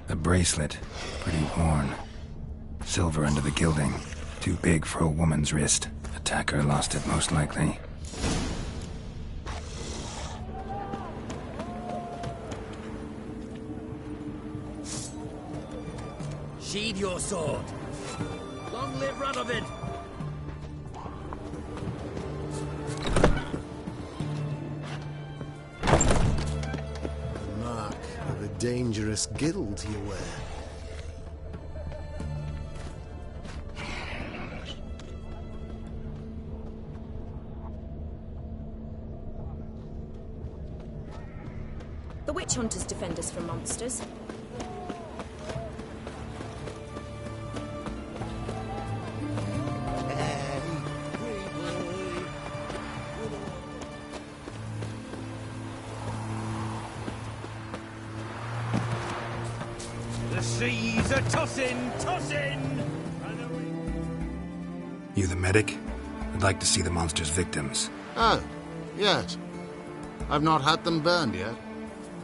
The bracelet. Pretty worn. Silver under the gilding. Too big for a woman's wrist. Attacker lost it, most likely. Sheathe your sword. Long live Radovid! Mark of a dangerous guild you wear. The witch hunters defend us from monsters. The seas are tossing, tossing! You the medic? I'd like to see the monster's victims. Oh, yes. I've not had them burned yet.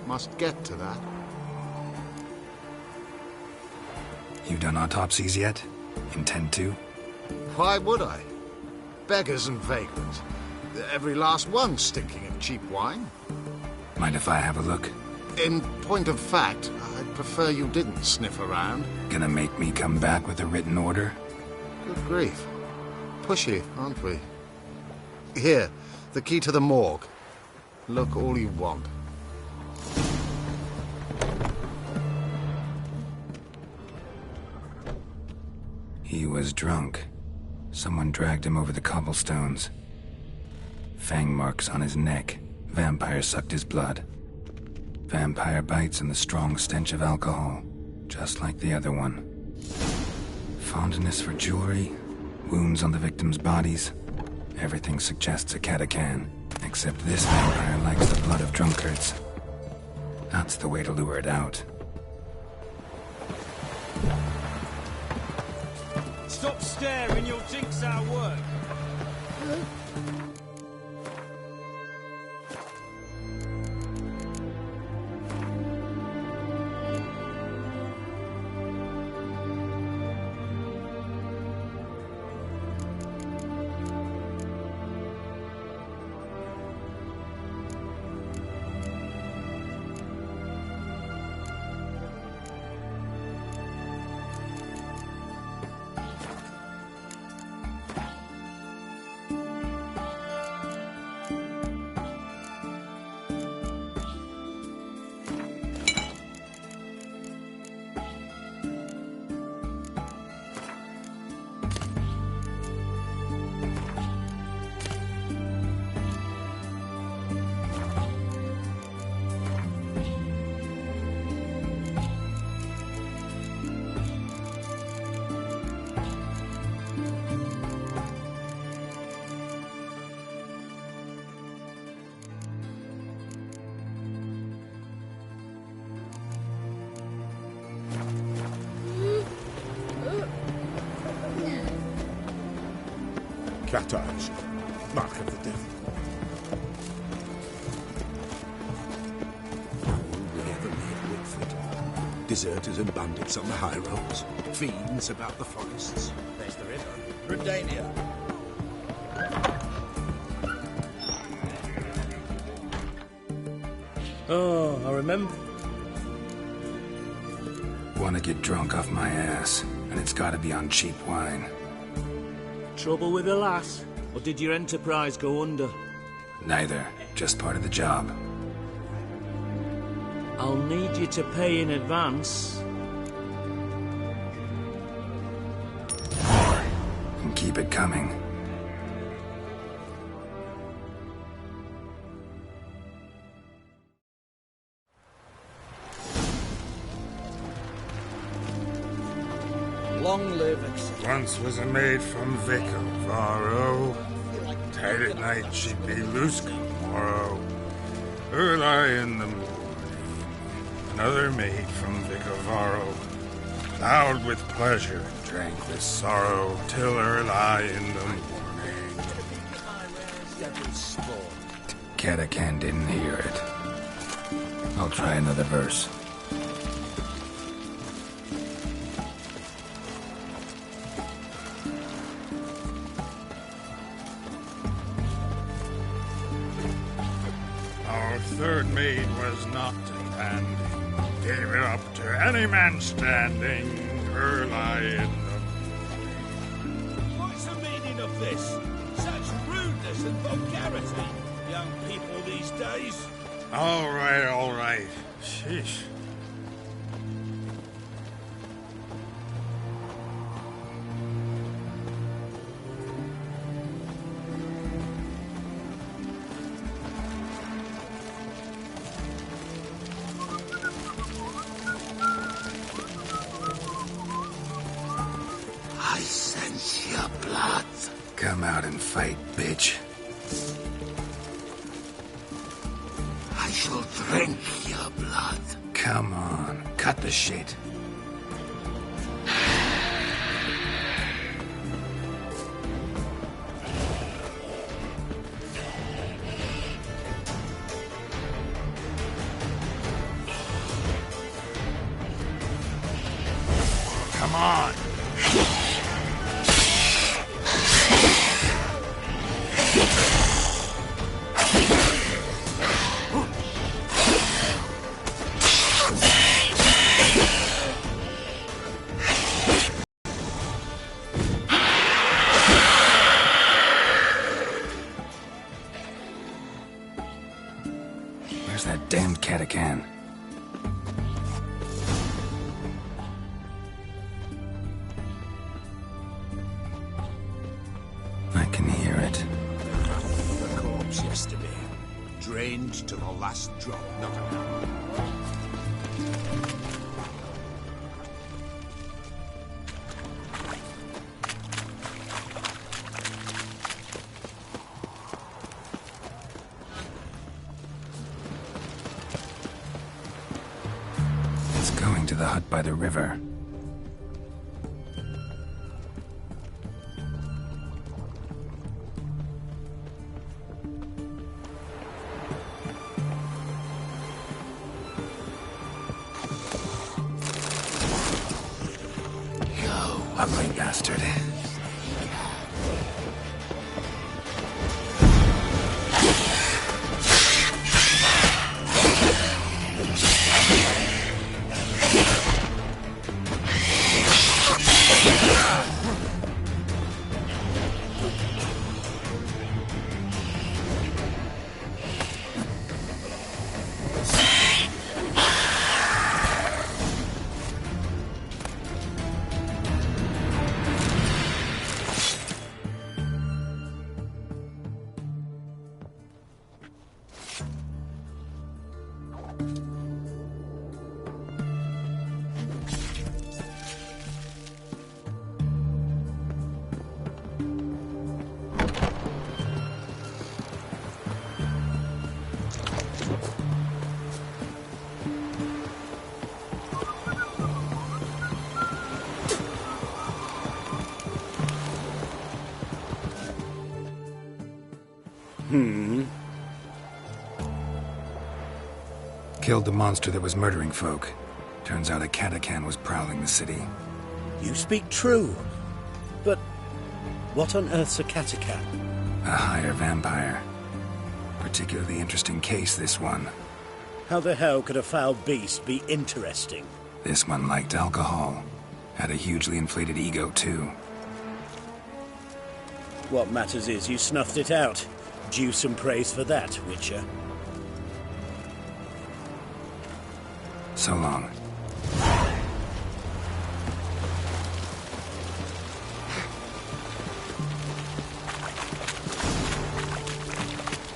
Must get to that. You done autopsies yet? Intend to? Why would I? Beggars and vagrants. Every last one stinking of cheap wine. Mind if I have a look? In point of fact, I'd prefer you didn't sniff around. Gonna make me come back with a written order? Good grief. Pushy, aren't we? Here, the key to the morgue. Look all you want. He was drunk. Someone dragged him over the cobblestones. Fang marks on his neck. Vampire sucked his blood. Vampire bites and the strong stench of alcohol. Just like the other one. Fondness for jewelry. Wounds on the victims' bodies. Everything suggests a catacan. Except this vampire likes the blood of drunkards. That's the way to lure it out. Stop staring, you'll jinx our work. Battage. Mark of the devil. We ever made Whitford. Deserters and bandits on the high roads. Fiends about the forests. There's the river. Redania. Oh, I remember. Want to get drunk off my ass, and it's got to be on cheap wine. Trouble with the lass? Or did your enterprise go under? Neither. Just part of the job. I'll need you to pay in advance. And keep it coming. Long live Exeter. Once was a maid from Vic of Varro. Tight at night she'd be loose tomorrow. Early in the morning. Another maid from Vic of Varro. Loud with pleasure, drank with sorrow, till early in the morning. Catacan didn't hear it. I'll try another verse. Our third maid was not standing. Gave it up to any man standing. Early in the What's the meaning of this? Such rudeness and vulgarity. Young people these days. All right, all right. Sheesh. I sense your blood. Come out and fight, bitch. I shall drink your blood. Come on, cut the shit. Come on. Where's that damned Catacan? I can hear it. The corpse yesterday. Drained to the last drop. Nothing now. It's going to the hut by the river. Ugly bastard. Killed the monster that was murdering folk. Turns out a Katakan was prowling the city. You speak true. But what on earth's a Katakan? A higher vampire. Particularly interesting case, this one. How the hell could a foul beast be interesting? This one liked alcohol. Had a hugely inflated ego, too. What matters is you snuffed it out. Due some praise for that, Witcher. So long.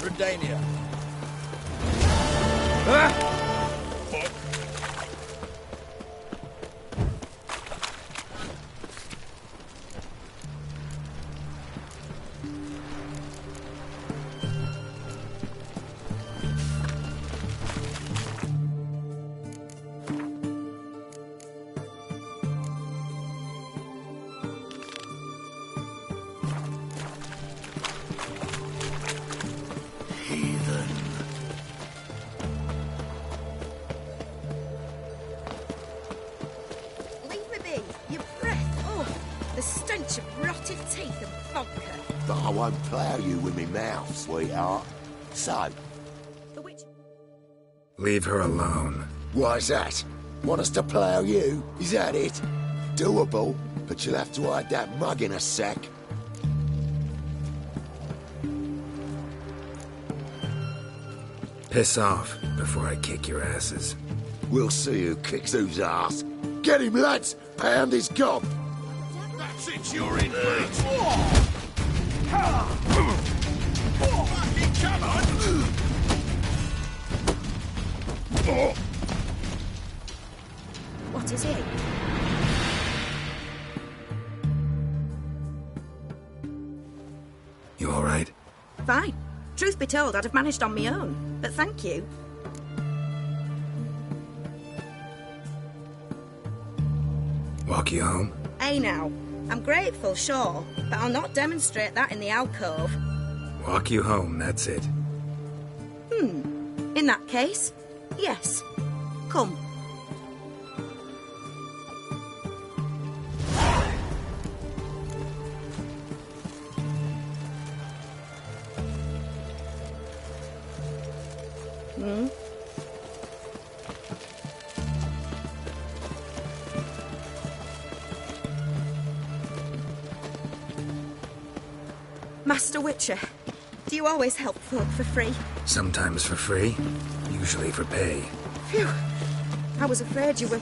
Redania. Leave me be. Your breath. Oh, the stench of rotted teeth and vodka. But I won't plough you with me mouth, sweetheart. So, Leave her alone. why's that? Want us to plough you? Is that it? Doable, but you'll have to hide that mug in a sack. Piss off before I kick your asses. We'll see who kicks whose ass. Get him, lads! Pound his gob! That's it, you're in, mate! Fucking come on! What is it? You alright? Fine. Truth be told, I'd have managed on my own. But thank you. Walk you home? Hey now, I'm grateful, sure, but I'll not demonstrate that in the alcove. Walk you home, that's it. In that case, yes. Come. Master Witcher, do you always help folk for free? Sometimes for free, usually for pay. Phew. I was afraid you were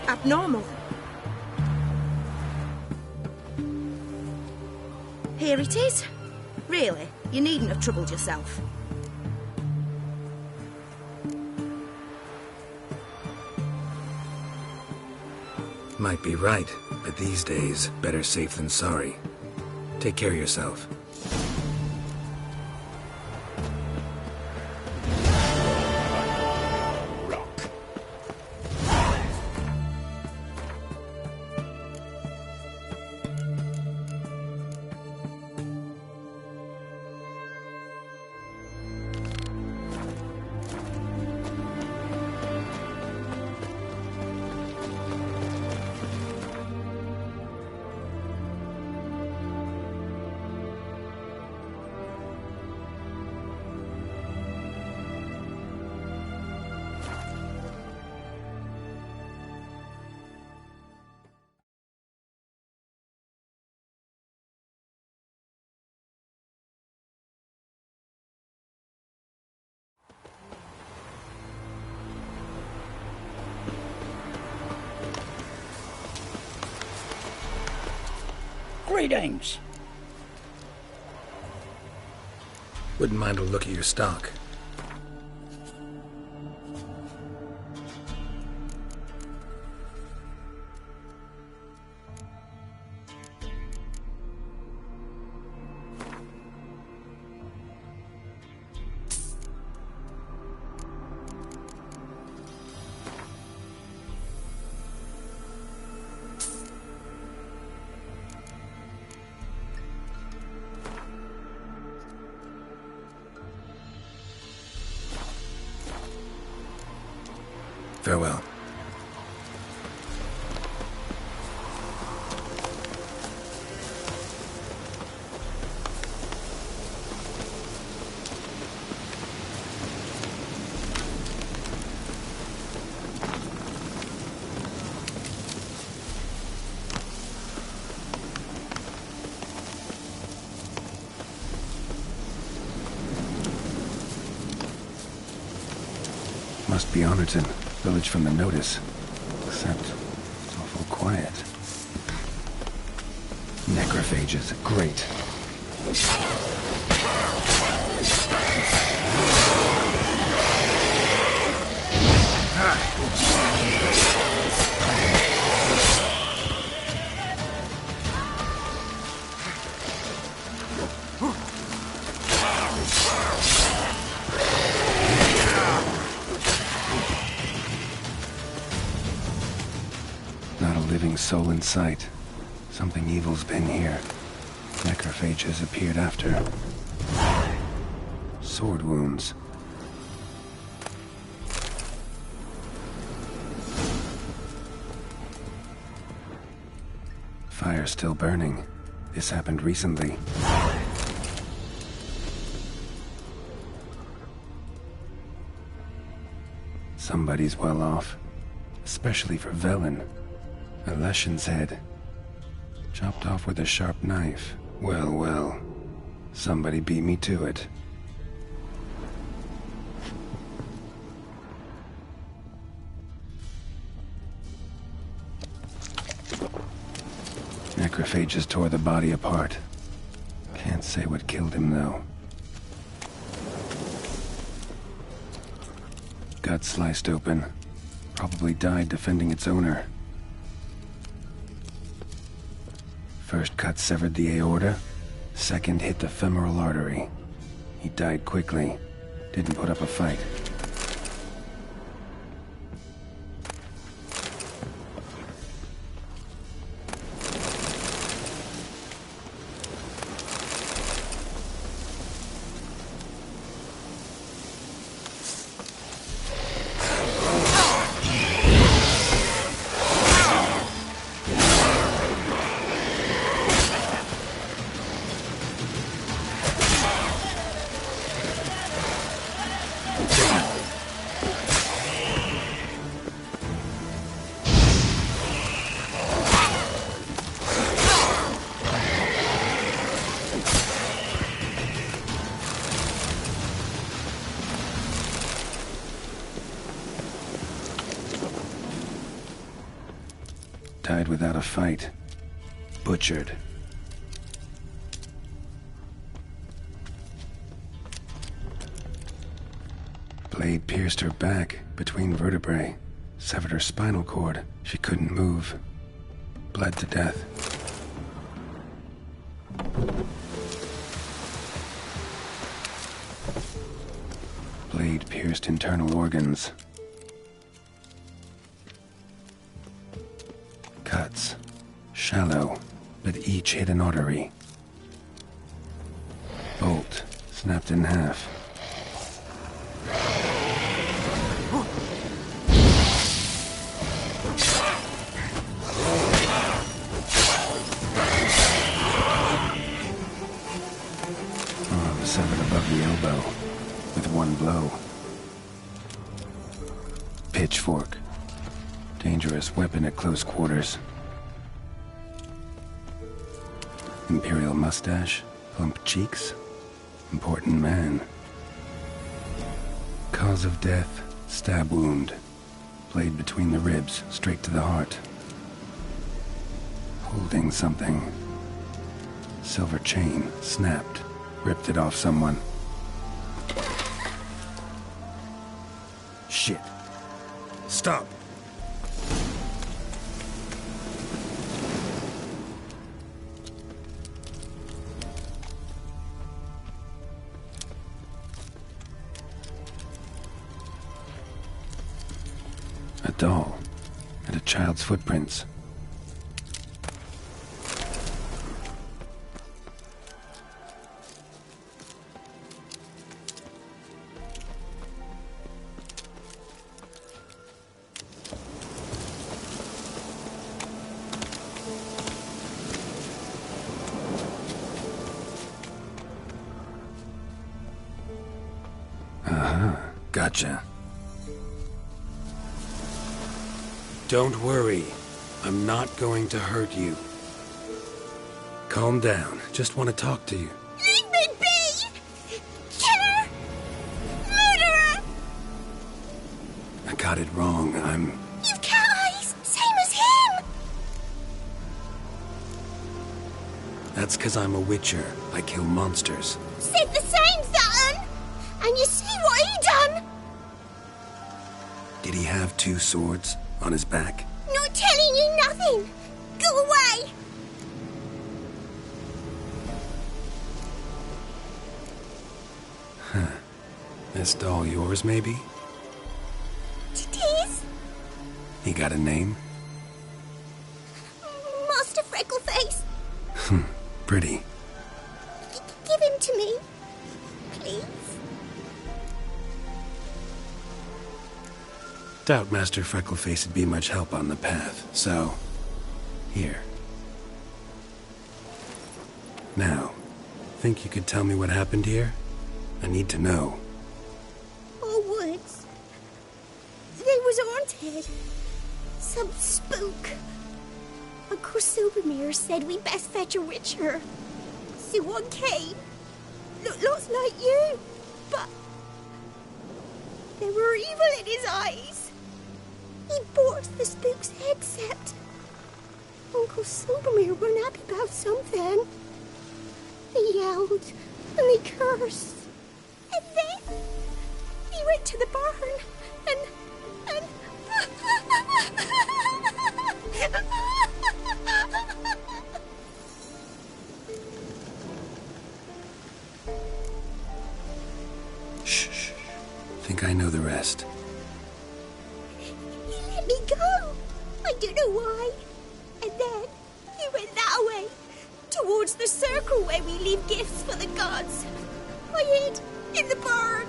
abnormal. Here it is. Really, you needn't have troubled yourself. Might be right, but these days, better safe than sorry. Take care of yourself. Greetings. Wouldn't mind a look at your stock. Farewell. Must be Honorton, village from the notice. Except, it's awful quiet. Necrophages, great. Not a living soul in sight. Something evil's been here. Necrophages appeared after. Sword wounds. Fire still burning. This happened recently. Somebody's well off. Especially for Velen. A Leshen's head. Chopped off with a sharp knife. Well, well. Somebody beat me to it. Necrophages tore the body apart. Can't say what killed him, though. Gut sliced open. Probably died defending its owner. First cut severed the aorta. Second hit the femoral artery. He died quickly. Didn't put up a fight. Died without a fight. Butchered. Blade pierced her back between vertebrae. Severed her spinal cord. She couldn't move. Bled to death. Blade pierced internal organs. Cuts. Shallow, but each hit an artery. Bolt snapped in half. Arm severed above the elbow with one blow. Pitchfork. Dangerous weapon at close quarters. Imperial mustache, plump cheeks. Important man. Cause of death, stab wound. Blade between the ribs, straight to the heart. Holding something. Silver chain, snapped. Ripped it off someone. Shit. Stop. A doll, and a child's footprints. Uh-huh. Gotcha. Don't worry. I'm not going to hurt you. Calm down. Just want to talk to you. Leave me be! Killer! Murderer! I got it wrong. You've cat eyes! Same as him! That's because I'm a witcher. I kill monsters. Said the same, Saturn! And you see what he done? Did he have 2 swords on his back? Not telling you nothing! Go away! Huh. This doll yours, maybe? It is? He got a name? Master Freckleface. Pretty. Give him to me. Please. Doubt Master Freckleface would be much help on the path, so... here. Now, think you could tell me what happened here? I need to know. Our woods. They was haunted. Some spook. Uncle Silvermere said we best fetch a witcher. So one came. Looked lots like you, but... there were evil in his eyes. He bought the spook's headset. Uncle Silvermere weren't happy about something. They yelled and they cursed. And then he went to the barn and Shh. Think I know the rest. he let me go. I don't know why. And then he went that way, towards the circle where we leave gifts for the gods. I hid in the barn.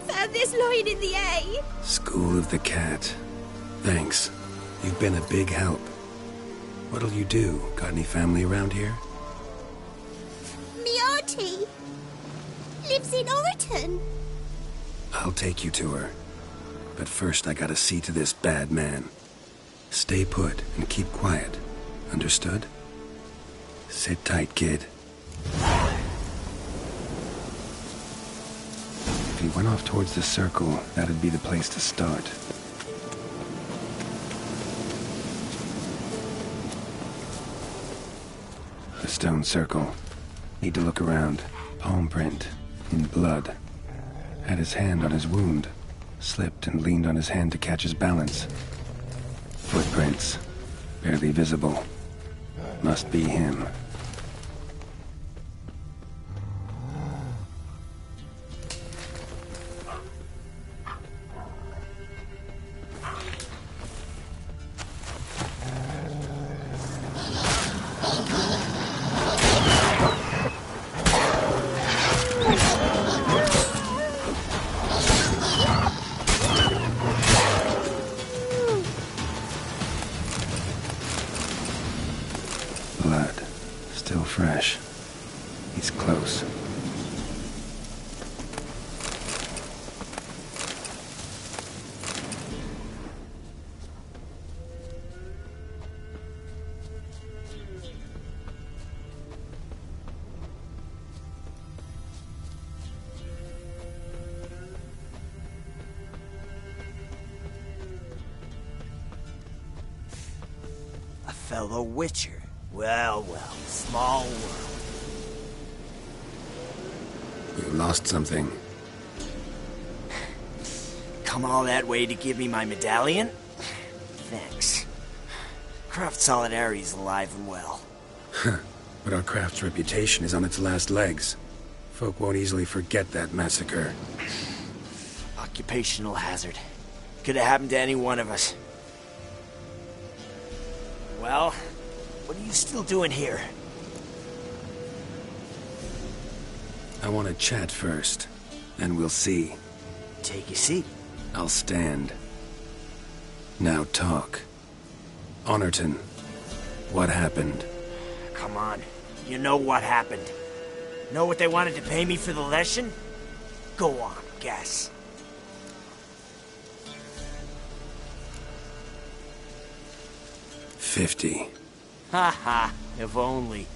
Found this lying in the hay. School of the Cat. Thanks. You've been a big help. What'll you do? Got any family around here? Me auntie lives in Orton. I'll take you to her. But first I gotta see to this bad man. Stay put and keep quiet. Understood? Sit tight, kid. If he went off towards the circle, that'd be the place to start. The stone circle. Need to look around. Palm print. In blood. Had his hand on his wound. Slipped and leaned on his hand to catch his balance. Footprints. Barely visible. Must be him. Blood. Still fresh. He's close. A fellow witcher. Well, well, small world. You lost something. Come all that way to give me my medallion? Thanks. Craft Solidarity's alive and well. But our craft's reputation is on its last legs. Folk won't easily forget that massacre. Occupational hazard. Could have happened to any one of us. Well, what are you still doing here? I want to chat first. Then we'll see. Take a seat. I'll stand. Now talk. Honorton, what happened? Come on. You know what happened. Know what they wanted to pay me for the lesson? Go on. guess. $50. Ha ha, if only.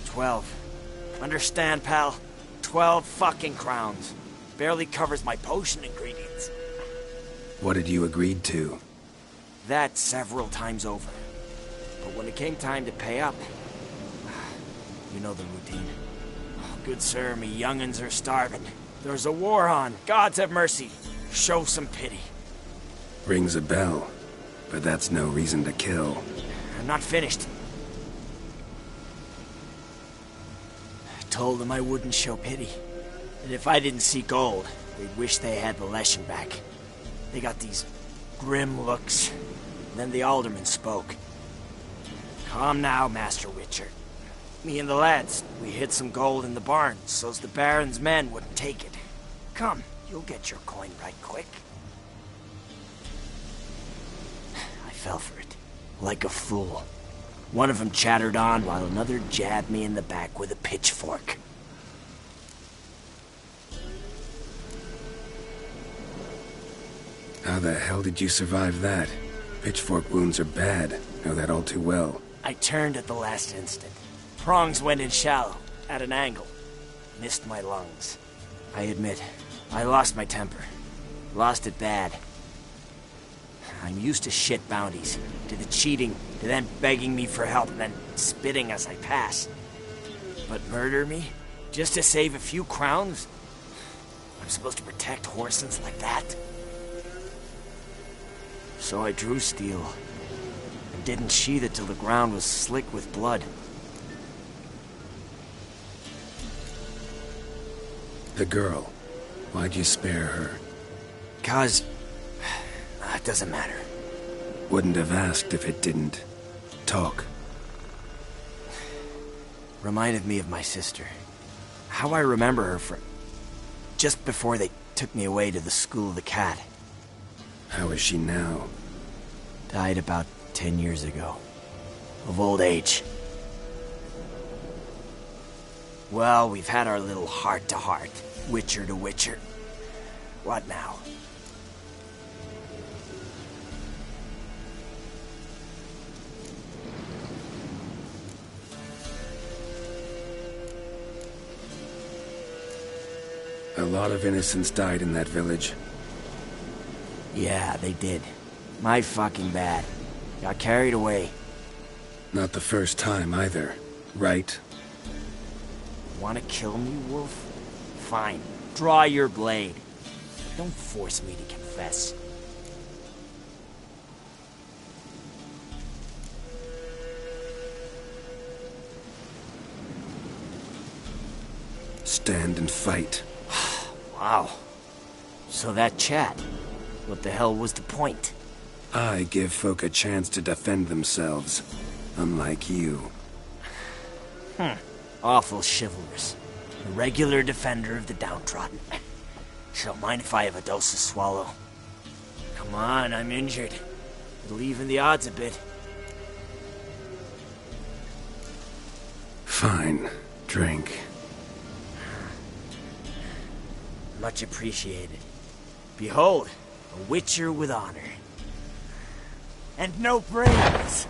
12. Understand, pal? 12 fucking crowns. Barely covers my potion ingredients. What had you agreed to? That several times over. But when it came time to pay up, you know the routine. Oh, good sir, me young'uns are starving. There's a war on. Gods have mercy. Show some pity. Rings a bell, but that's no reason to kill. I'm not finished. I told them I wouldn't show pity. And if I didn't see gold, they'd wish they had the Leshen back. They got these grim looks. And then the alderman spoke. Come now, Master Witcher. Me and the lads, we hid some gold in the barn, so's the Baron's men wouldn't take it. Come, you'll get your coin right quick. I fell for it, like a fool. One of them chattered on while another jabbed me in the back with a pitchfork. How the hell did you survive that? Pitchfork wounds are bad. Know that all too well. I turned at the last instant. Prongs went in shallow, at an angle. Missed my lungs. I admit, I lost my temper. Lost it bad. I'm used to shit bounties, to the cheating, to them begging me for help and then spitting as I pass. But murder me? Just to save a few crowns? I'm supposed to protect Horsens like that? So I drew steel, and didn't sheathe it till the ground was slick with blood. The girl. Why'd you spare her? 'Cause... it doesn't matter. Wouldn't have asked if it didn't. Talk. Reminded me of my sister. How I remember her from... just before they took me away to the School of the Cat. How is she now? Died about 10 years ago. Of old age. Well, we've had our little heart-to-heart. Witcher to Witcher. What now? A lot of innocents died in that village. Yeah, they did. My fucking bad. Got carried away. Not the first time either, right? Wanna kill me, Wolf? Fine. Draw your blade. Don't force me to confess. Stand and fight. Wow. So that chat, what the hell was the point? I give folk a chance to defend themselves, unlike you. Awful chivalrous. A regular defender of the downtrodden. So mind if I have a dose to swallow? Come on, I'm injured. It'll even the odds a bit. Fine. Drink. Much appreciated. Behold, a witcher with honor. And no brains!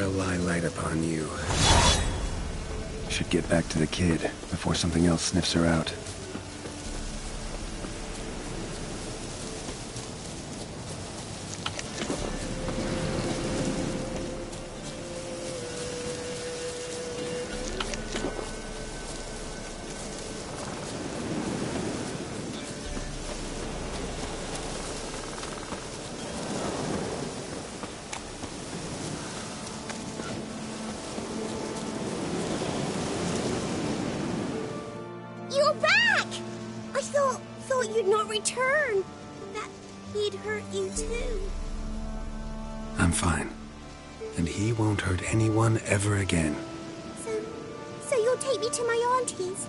well lie light upon you. Should get back to the kid before something else sniffs her out. You're back! I thought you'd not return. That he'd hurt you too. I'm fine. And he won't hurt anyone ever again. So you'll take me to my auntie's?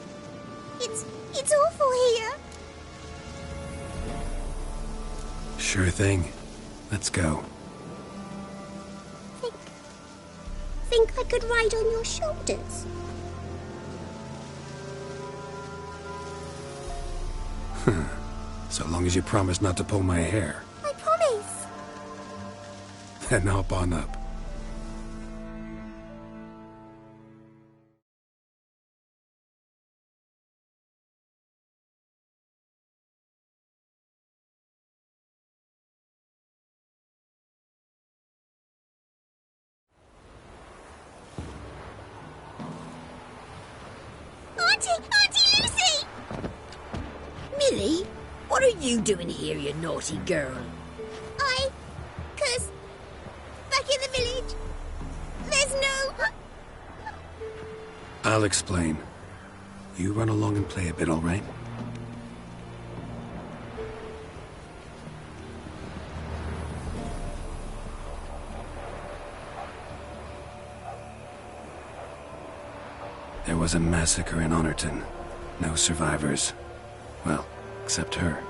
It's awful here. Sure thing. Let's go. Think I could ride on your shoulders? So long as you promise not to pull my hair. I promise. Then hop on up. Auntie Lucy! Millie, what are you doing here, you naughty girl? 'Cause back in the village, there's no... I'll explain. You run along and play a bit, all right? There was a massacre in Honorton. No survivors. Well, except her.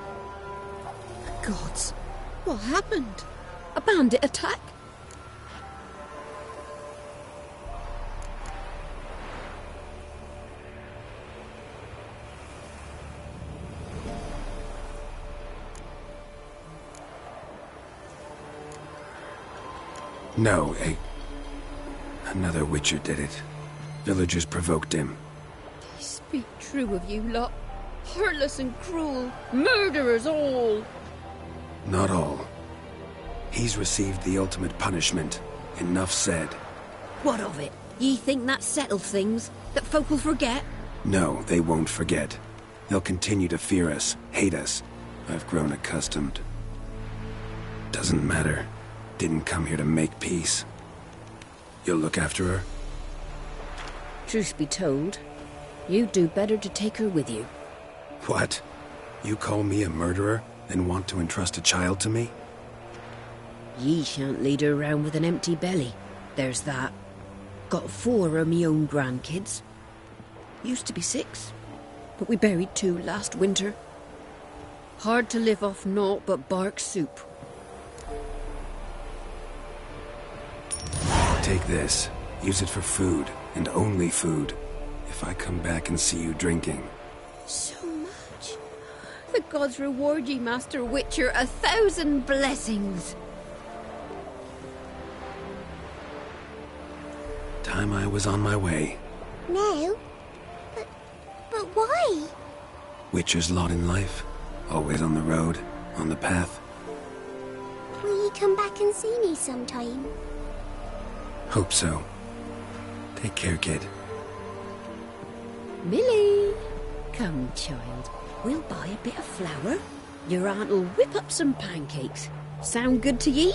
Gods, what happened? A bandit attack? No, another Witcher did it. Villagers provoked him. They speak true of you lot. Heartless and cruel. Murderers all. Not all. He's received the ultimate punishment. Enough said. What of it? Ye think that settled things? That folk will forget? No, they won't forget. They'll continue to fear us, hate us. I've grown accustomed. Doesn't matter. Didn't come here to make peace. You'll look after her? Truth be told, you'd do better to take her with you. What? You call me a murderer and want to entrust a child to me? Ye shan't lead her round with an empty belly. There's that. Got 4 of me own grandkids. Used to be 6, but we buried 2 last winter. Hard to live off naught but bark soup. Take this. Use it for food, and only food. If I come back and see you drinking. So much. The gods reward ye, Master Witcher, 1,000 blessings. Time I was on my way. No? But why? Witcher's lot in life. Always on the road, on the path. Will you come back and see me sometime? Hope so. Take care, kid. Millie! Come, child. We'll buy a bit of flour. Your aunt'll whip up some pancakes. Sound good to ye?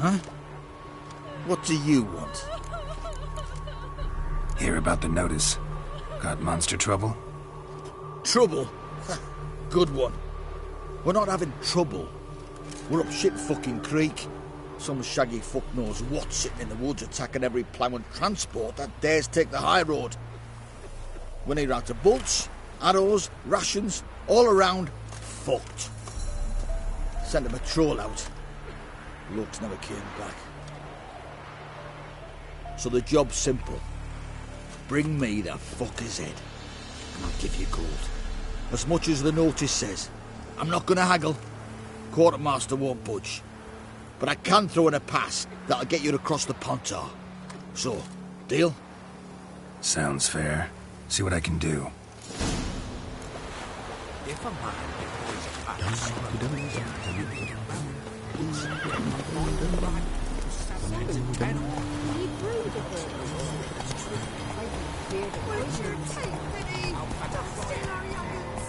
Huh? What do you want? Hear about the notice. Got monster trouble? Trouble? Good one. We're not having trouble. We're up shit fucking creek. Some shaggy fuck knows what sitting in the woods attacking every plough and transport that dares take the high road. We need round to bolts, arrows, rations, all around, fucked. Sent a patrol out. Looks never came back. So the job's simple. Bring me the fucker's head, and I'll give you gold. As much as the notice says. I'm not gonna haggle. Quartermaster won't budge. But I can throw in a pass that'll get you across the Pontar. So, deal? Sounds fair. See what I can do. If a man employs a pass, Where's your tape, Biddy? Don't steal our young'uns.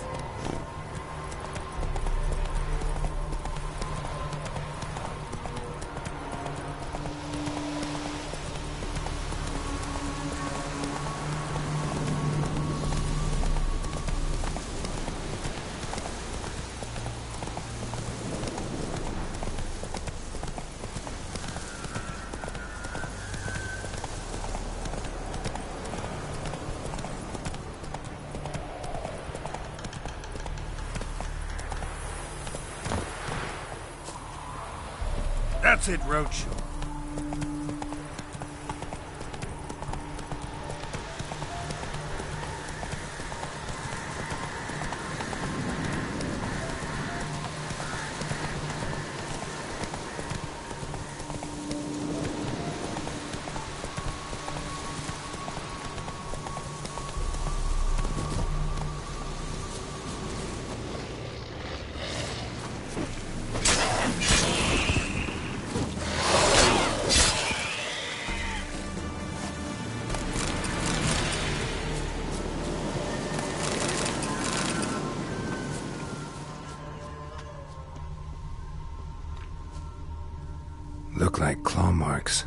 That's it, Roach. Look like claw marks.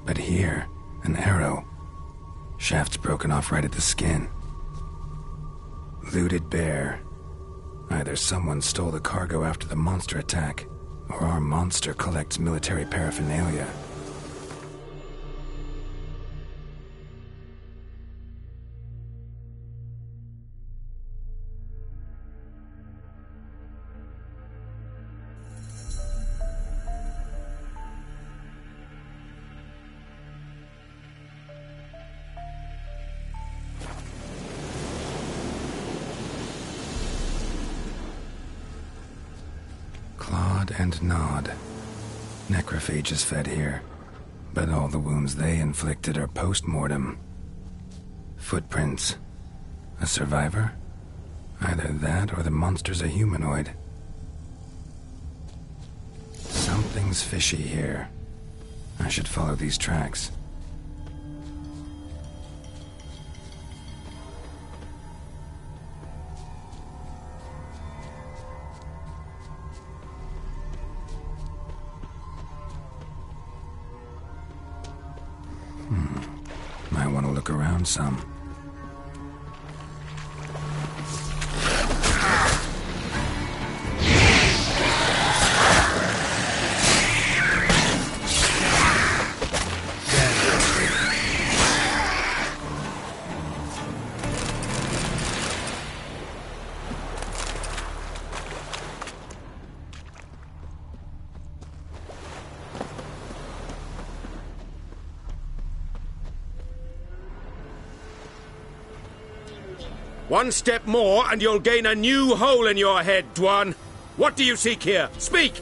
But here, an arrow. Shaft's broken off right at the skin. Looted bear. Either someone stole the cargo after the monster attack, or our monster collects military paraphernalia. And nod. Necrophages fed here, but all the wounds they inflicted are post-mortem. Footprints. A survivor? Either that or the monster's a humanoid. Something's fishy here. I should follow these tracks. Might want to look around some. One step more and you'll gain a new hole in your head, Dwan. What do you seek here? Speak!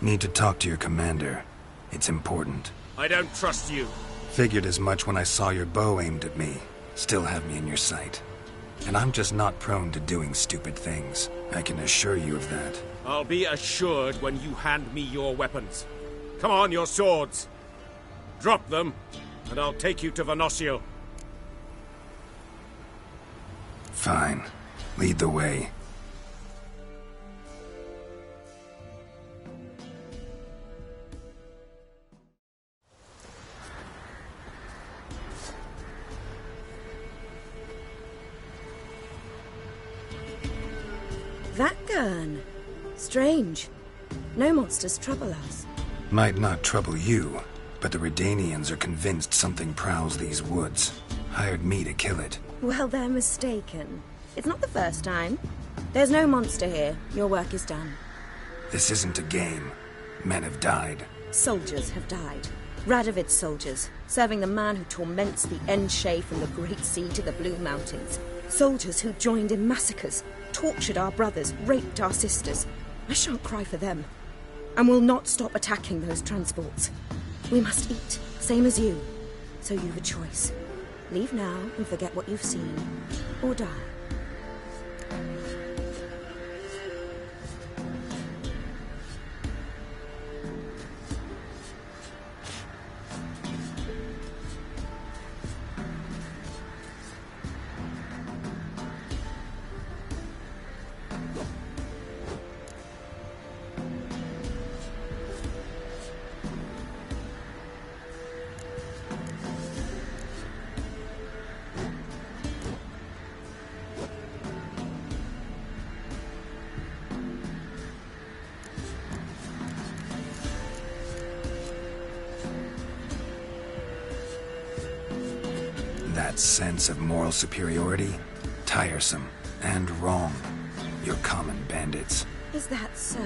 Need to talk to your commander. It's important. I don't trust you. Figured as much when I saw your bow aimed at me. Still have me in your sight. And I'm just not prone to doing stupid things. I can assure you of that. I'll be assured when you hand me your weapons. Come on, your swords. Drop them, and I'll take you to Venosio. Fine. Lead the way. That gun. Strange. No monsters trouble us. Might not trouble you, but the Redanians are convinced something prowls these woods. Hired me to kill it. Well, they're mistaken. It's not the first time. There's no monster here. Your work is done. This isn't a game. Men have died. Soldiers have died. Radovid's soldiers, serving the man who torments the Enche from the Great Sea to the Blue Mountains. Soldiers who joined in massacres, tortured our brothers, raped our sisters. I shan't cry for them, and will not stop attacking those transports. We must eat, same as you. So you've a choice. Leave now and forget what you've seen, or die. That sense of moral superiority? Tiresome and wrong. You're common bandits. Is that so?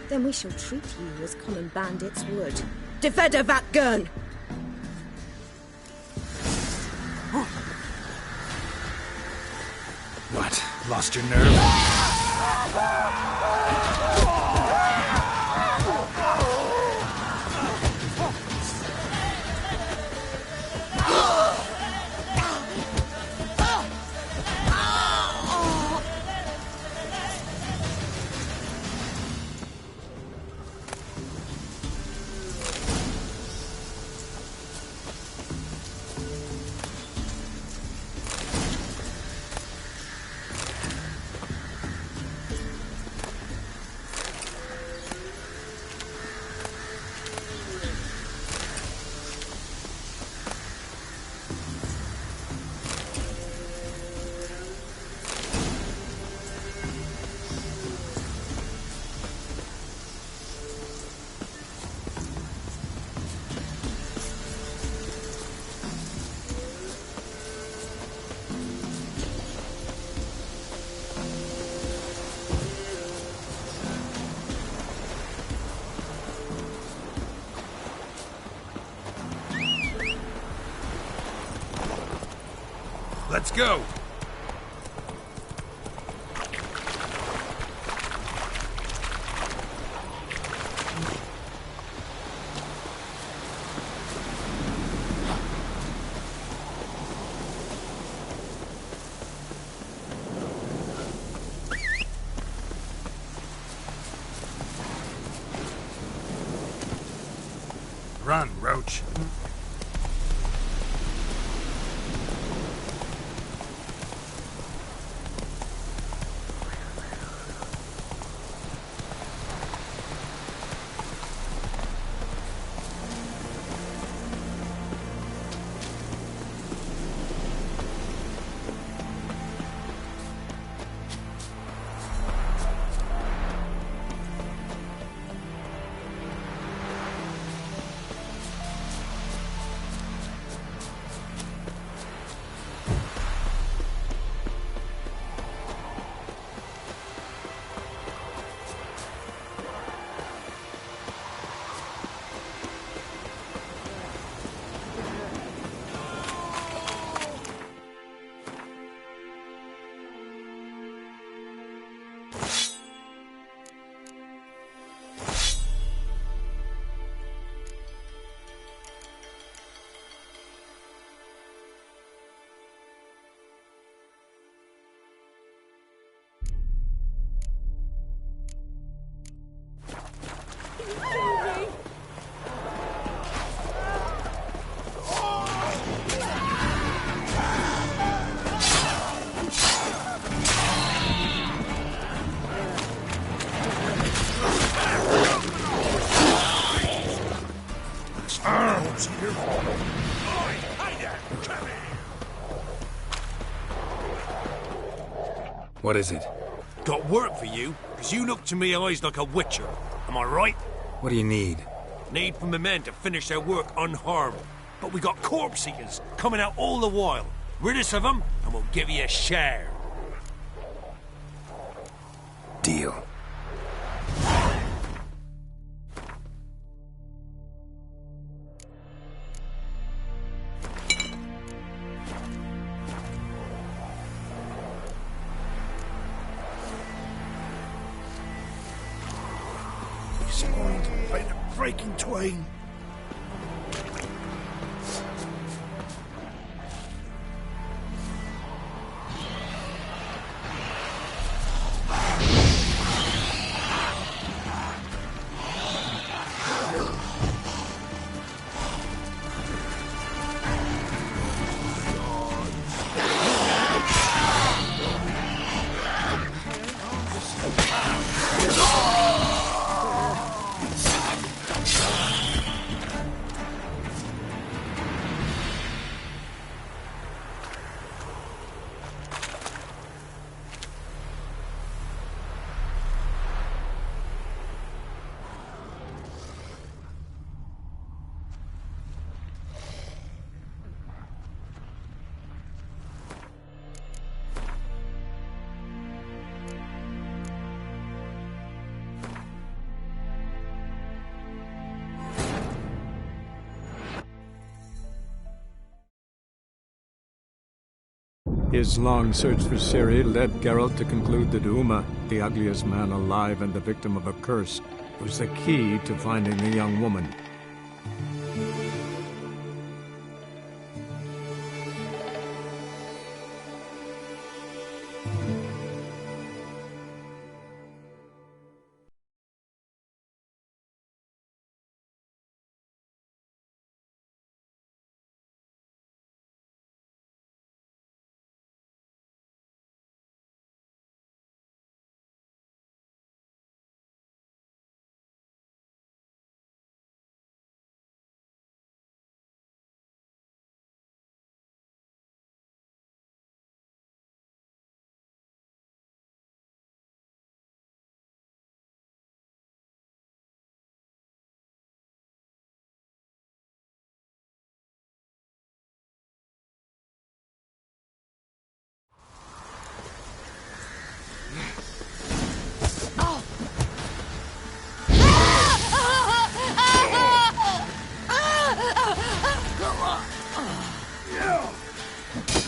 Then we shall treat you as common bandits would. Defender Vatgern! What? Lost your nerve? Let's go! Run, Roach. What is it? got work for you, because you look to me eyes like a witcher. Am I right? What do you need? Need for my men to finish their work unharmed. But we got corpse eaters coming out all the while. Rid us of them, and we'll give you a share. Deal. Spawned by the breaking twain. His long search for Ciri led Geralt to conclude that Uma, the ugliest man alive and the victim of a curse, was the key to finding the young woman.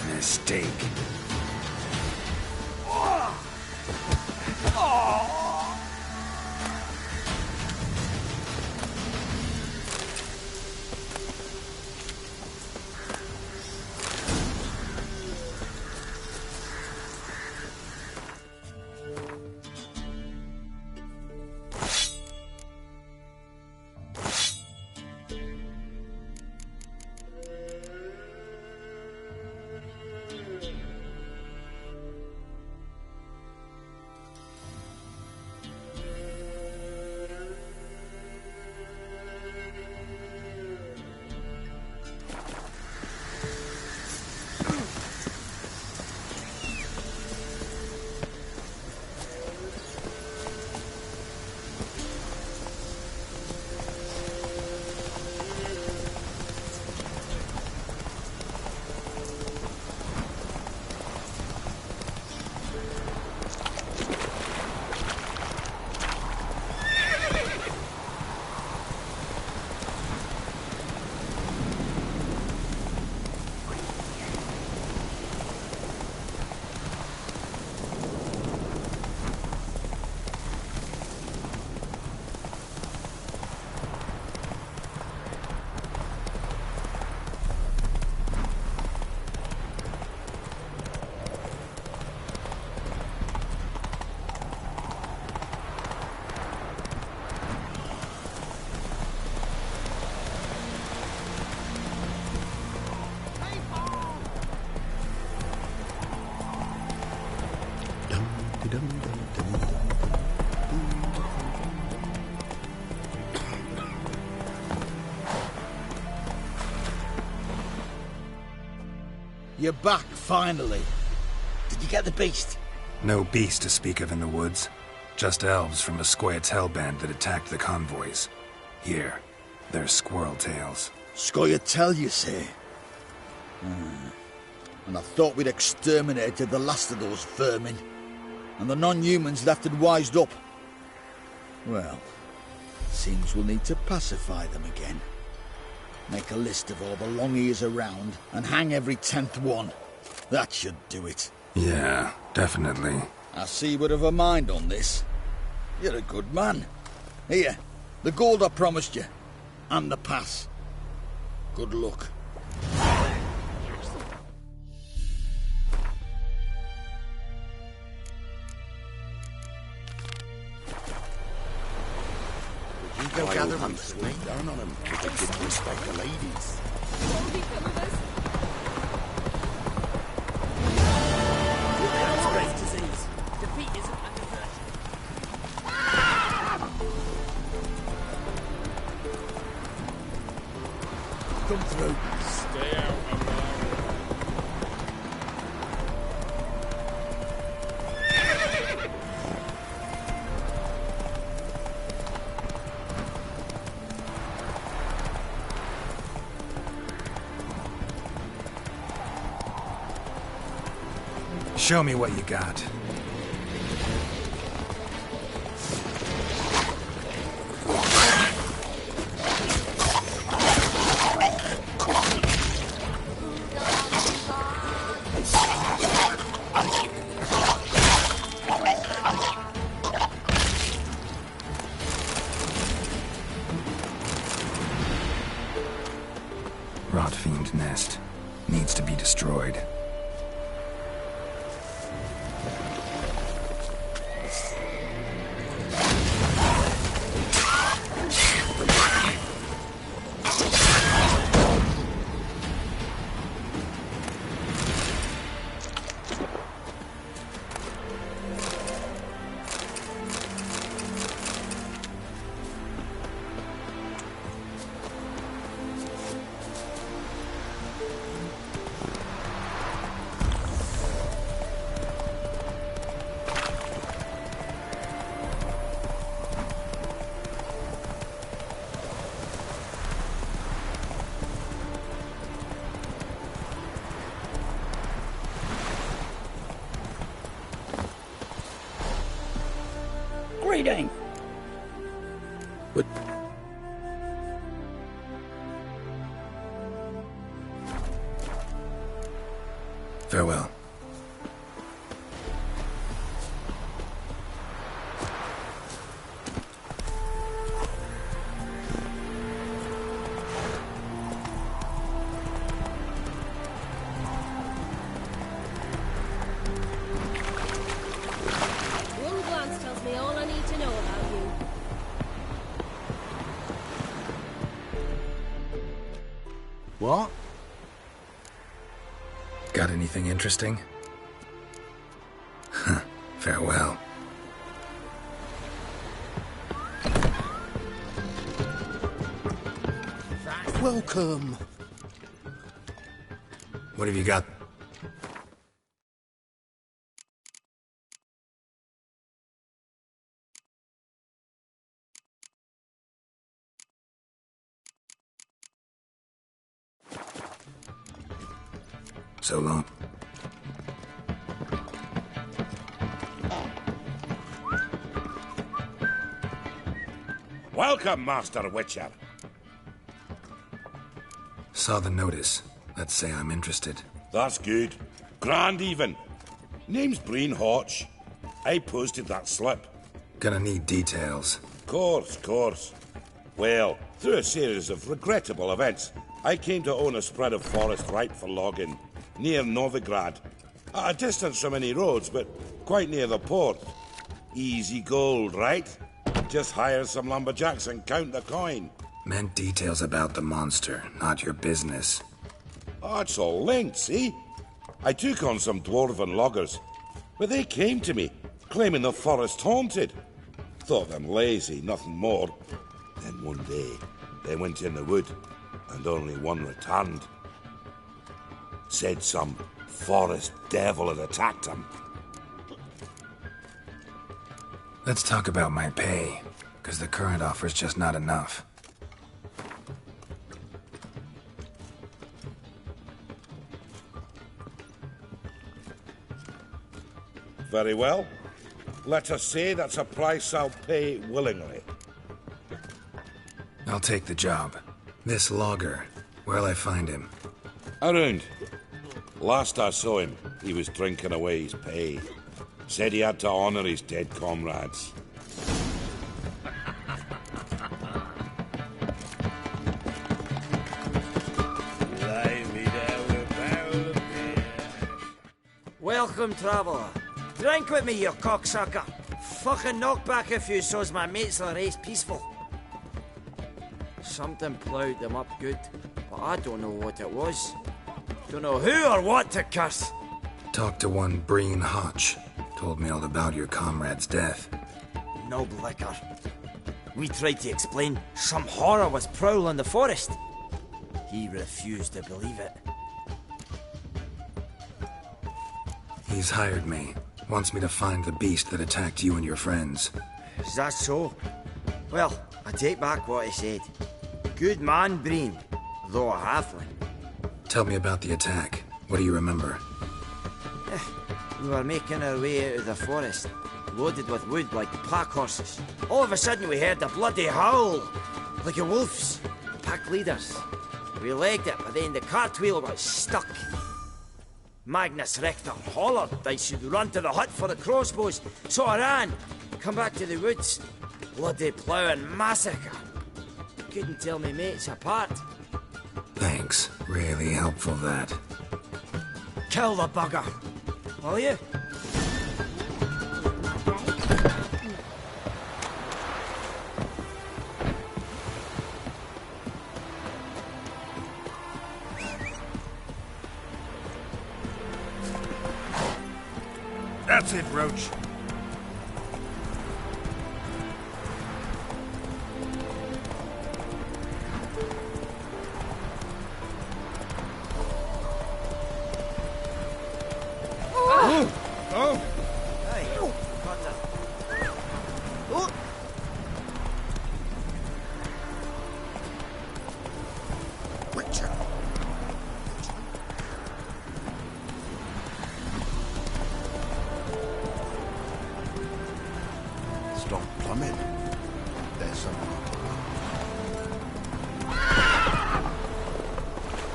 Mistake. You're back, finally. Did you get the beast? No beast to speak of in the woods. Just elves from a Scoyat's hellband that attacked the convoys. Here, they're squirrel tails. Scoyat, you say? And I thought we'd exterminated the last of those vermin. And the non-humans left and wised up. Well, seems we'll need to pacify them again. Make a list of all the long ears around and hang every 10th one. That should do it. Yeah, definitely. I see you would have a mind on this. You're a good man. Here, the gold I promised you. And the pass. Good luck. You go gather them, sweet. Down on them. They didn't respect the ladies. Spreads disease. Defeat isn't a diversion. Come through. Stay out of there. Show me what you got. Rotfiend nest. Needs to be destroyed. Greeting. But... Farewell. One glance tells me all I need to know about you. What? Got anything interesting? Farewell. Welcome. What have you got? So long. Welcome, Master Witcher. Saw the notice. Let's say I'm interested. That's good. Grand even. Name's Breen Hotch. I posted that slip. Gonna need details. Course. Well, through a series of regrettable events, I came to own a spread of forest ripe for logging, near Novigrad. At a distance from any roads, but quite near the port. Easy gold, right? Just hire some lumberjacks and count the coin. Meant details about the monster, not your business. Oh, it's all linked, see? I took on some dwarven loggers, but they came to me, claiming the forest haunted. Thought them lazy, nothing more. Then one day, they went in the wood, and only one returned. Said some forest devil had attacked him. Let's talk about my pay, because the current offer's just not enough. Very well. Let us say that's a price I'll pay willingly. I'll take the job. This logger, where'll I find him? Around. Last I saw him, he was drinking away his pay. Said he had to honor his dead comrades. Welcome, traveller. Drink with me, you cocksucker. Fucking knock back a few so's my mates will race peaceful. Something ploughed them up good, but I don't know what it was. Don't know who or what to curse. Talked to one Breen Hotch. Told me all about your comrade's death. No liquor. We tried to explain some horror was prowling the forest. He refused to believe it. He's hired me. Wants me to find the beast that attacked you and your friends. Is that so? Well, I take back what I said. Good man, Breen, though a halfling. Tell me about the attack. What do you remember? We were making our way out of the forest, loaded with wood like pack horses. All of a sudden we heard a bloody howl, like a wolf's. Pack leaders. We legged it, but then the cartwheel was stuck. Magnus Rector hollered I should run to the hut for the crossbows, so I ran. Come back to the woods. Bloody ploughing massacre. Couldn't tell me mates apart. Thanks. Really helpful, that. Kill the bugger. Will you? That's it, Roach. Oh! Hey, Potter. Oh! Witcher! Stop plumbing. There's someone.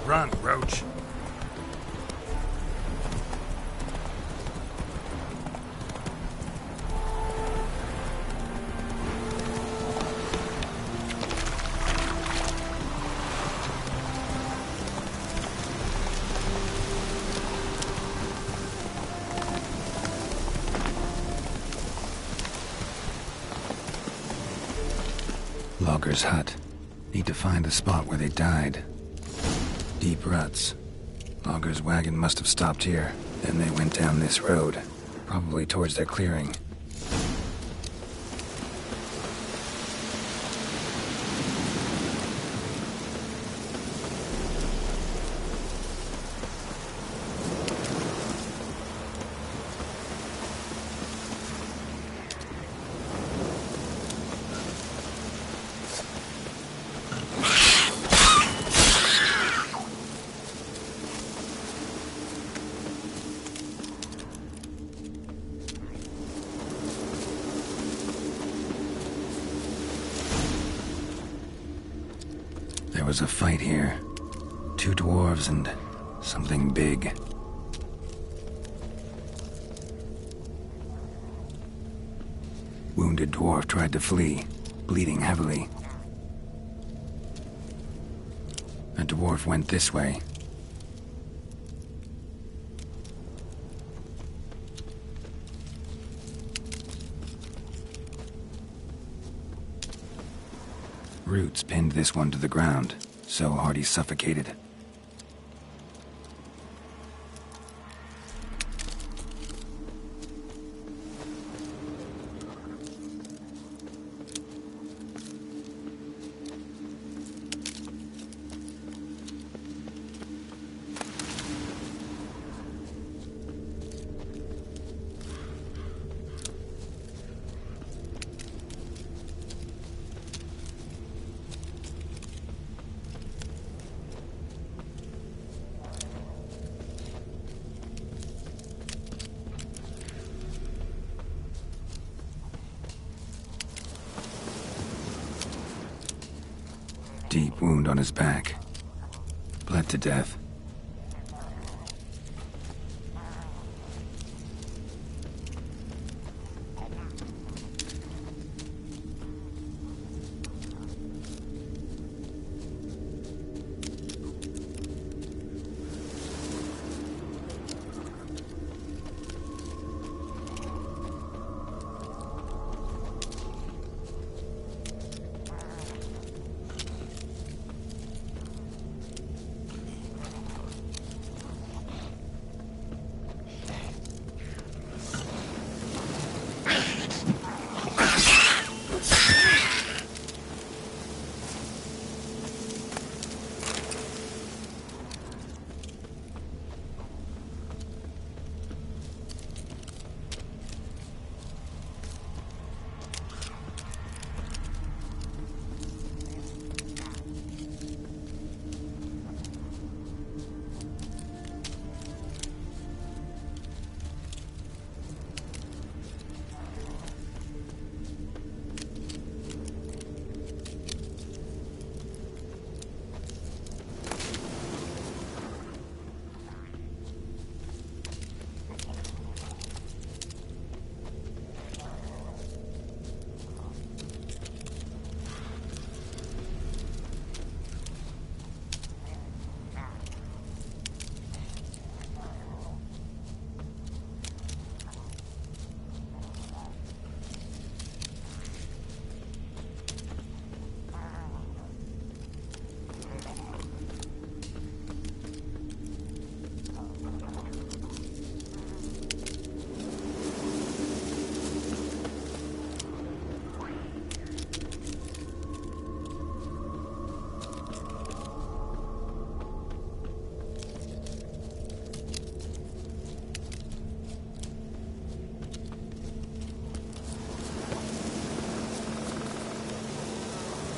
Run, Roach. Logger's hut. Need to find the spot where they died. Deep ruts. Logger's wagon must have stopped here. Then they went down this road. Probably towards their clearing. There was a fight here. 2 dwarves and something big. Wounded dwarf tried to flee, bleeding heavily. A dwarf went this way. Roots pinned this one to the ground, so hard he suffocated. deep wound on his back. Bled to death.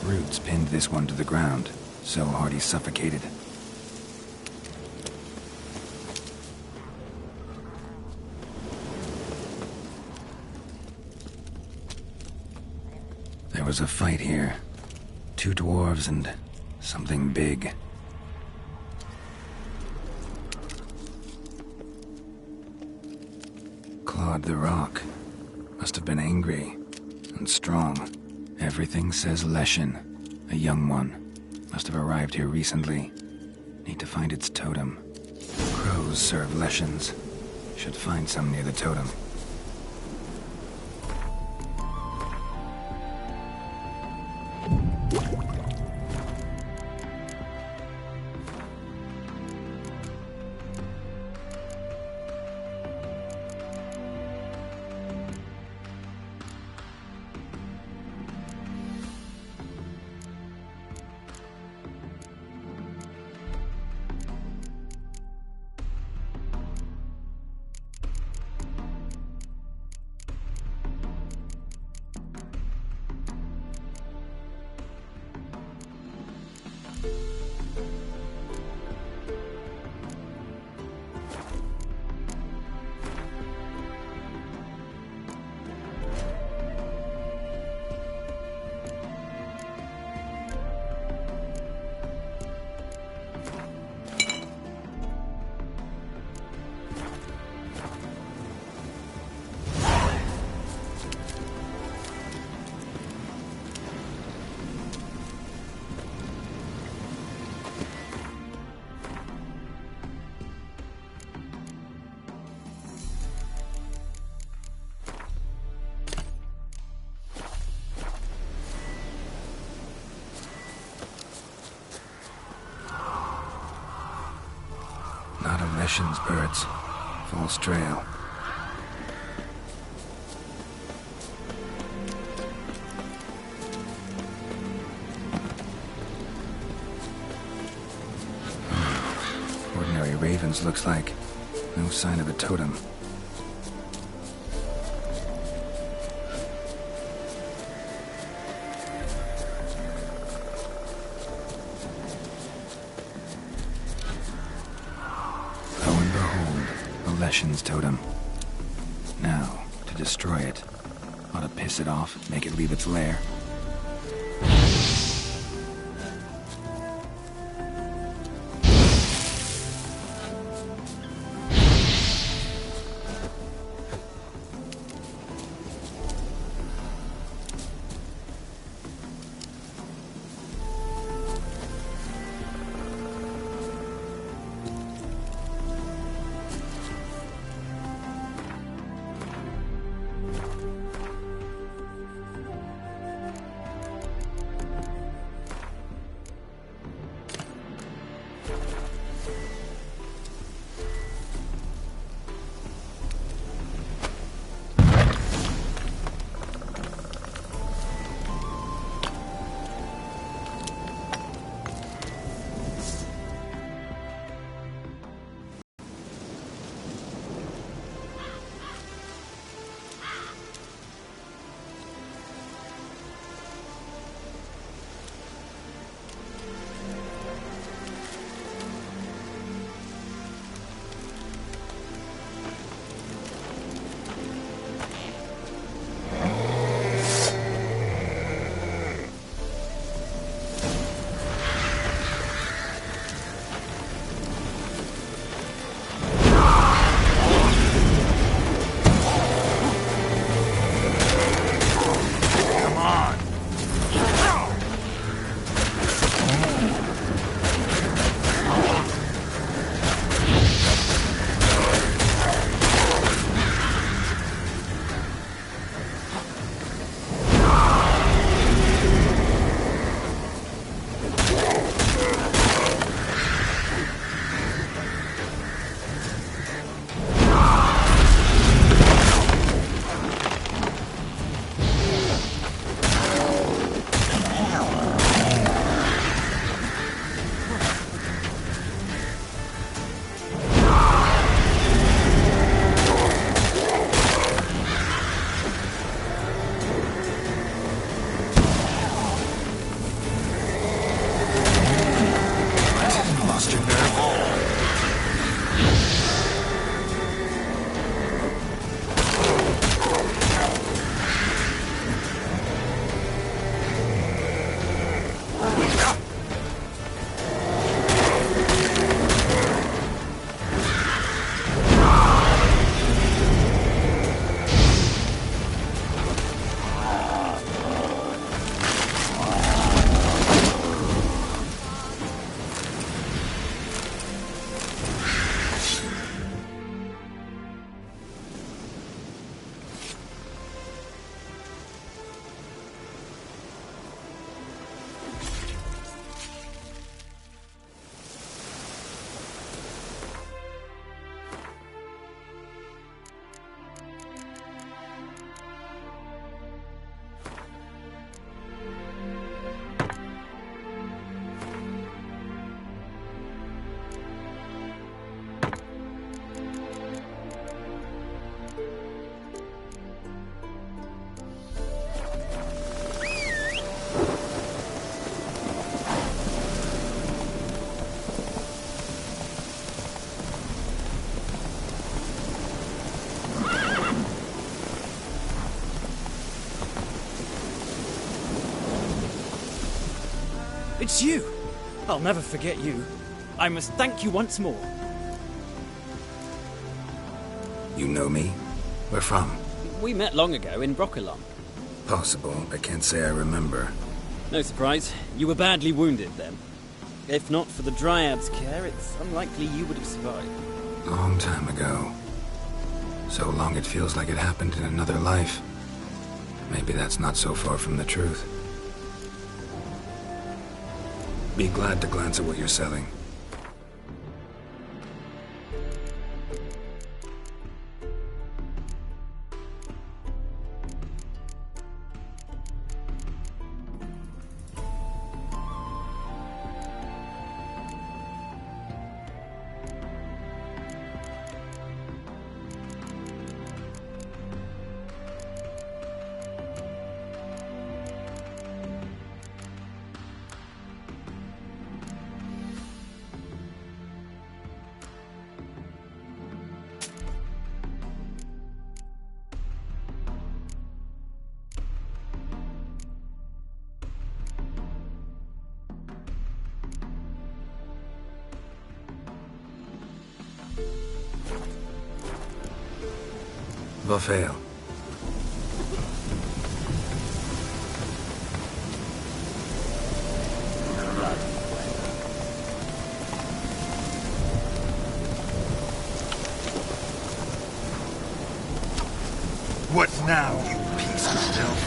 Roots pinned this one to the ground, so hard he suffocated. There was a fight here. 2 dwarves and something big. Clawed the rock. Must have been angry and strong. Everything says Leshen, a young one. Must have arrived here recently. Need to find its totem. Crows serve Leshens. Should find some near the totem. Not a Leshen's birds. False trail. Ordinary ravens, looks like. No sign of a totem. Leshen's totem. Now, to destroy it. Ought to piss it off, make it leave its lair. It's you! I'll never forget you. I must thank you once more. You know me? Where from? We met long ago in Broccolon. Possible. I can't say I remember. No surprise. You were badly wounded then. If not for the Dryad's care, it's unlikely you would have survived. Long time ago. So long it feels like it happened in another life. Maybe that's not so far from the truth. Be glad to glance at what you're selling. Buffalo. What now, you piece of filth?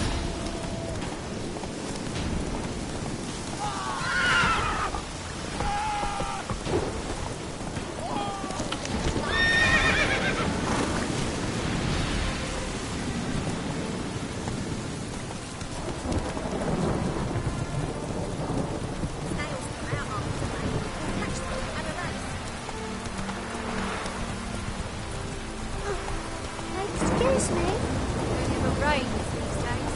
Excuse me. It never rains these days.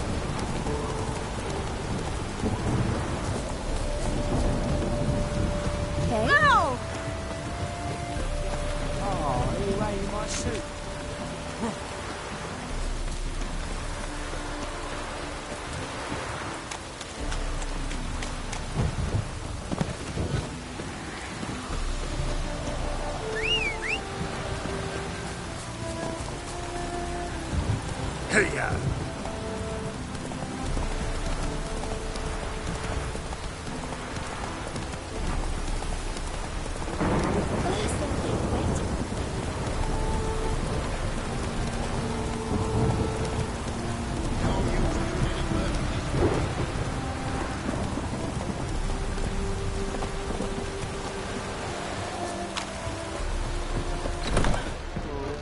Okay. Ow! Oh, you ate my soup. Hey-ya!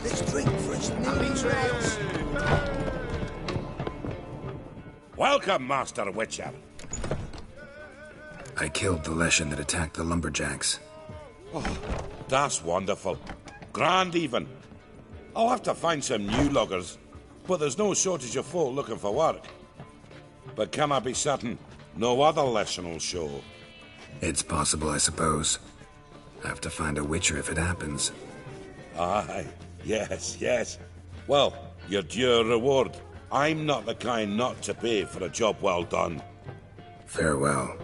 Let's drink for his happy trails. Welcome, Master Witcher. I killed the Leshen that attacked the lumberjacks. Oh, that's wonderful. Grand even. I'll have to find some new loggers, but there's no shortage of folk looking for work. But can I be certain no other Leshen will show? It's possible, I suppose. I have to find a witcher if it happens. Aye, yes. Well, your due reward. I'm not the kind not to pay for a job well done. Farewell.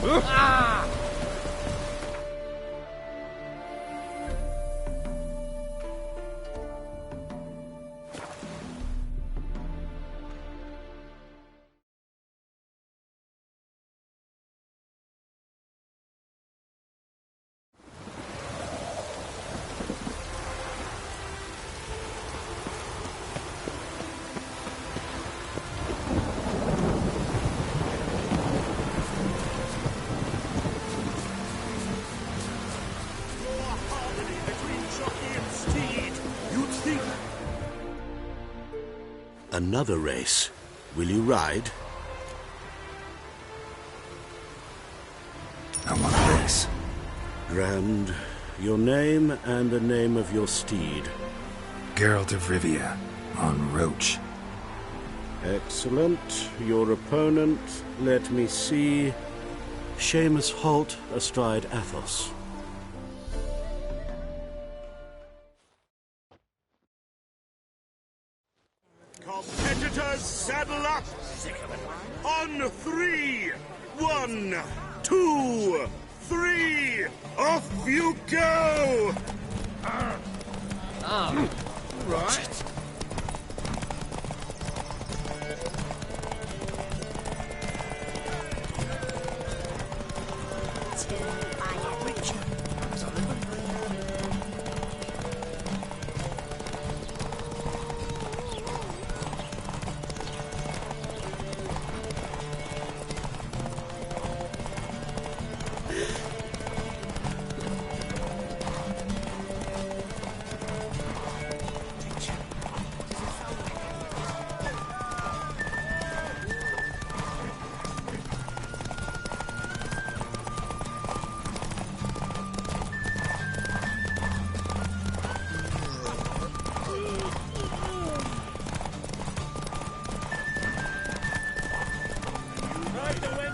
Ah! Another race. Will you ride? I want a race. Grand. Your name and the name of your steed. Geralt of Rivia, on Roach. Excellent. Your opponent, let me see. Seamus Holt, astride Athos. Competitors, saddle up! On 3! 1, 2, 3! Off you go! Right.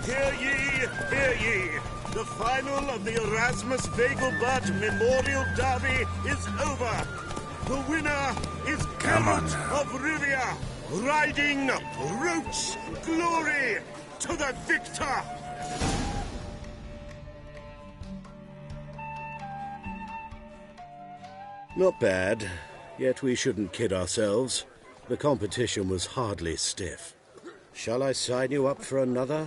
Hear ye, hear ye! The final of the Erasmus Vegelbud Memorial Derby is over. The winner is Geralt of Rivia, riding Roach glory to the victor! Not bad, yet we shouldn't kid ourselves. The competition was hardly stiff. Shall I sign you up for another?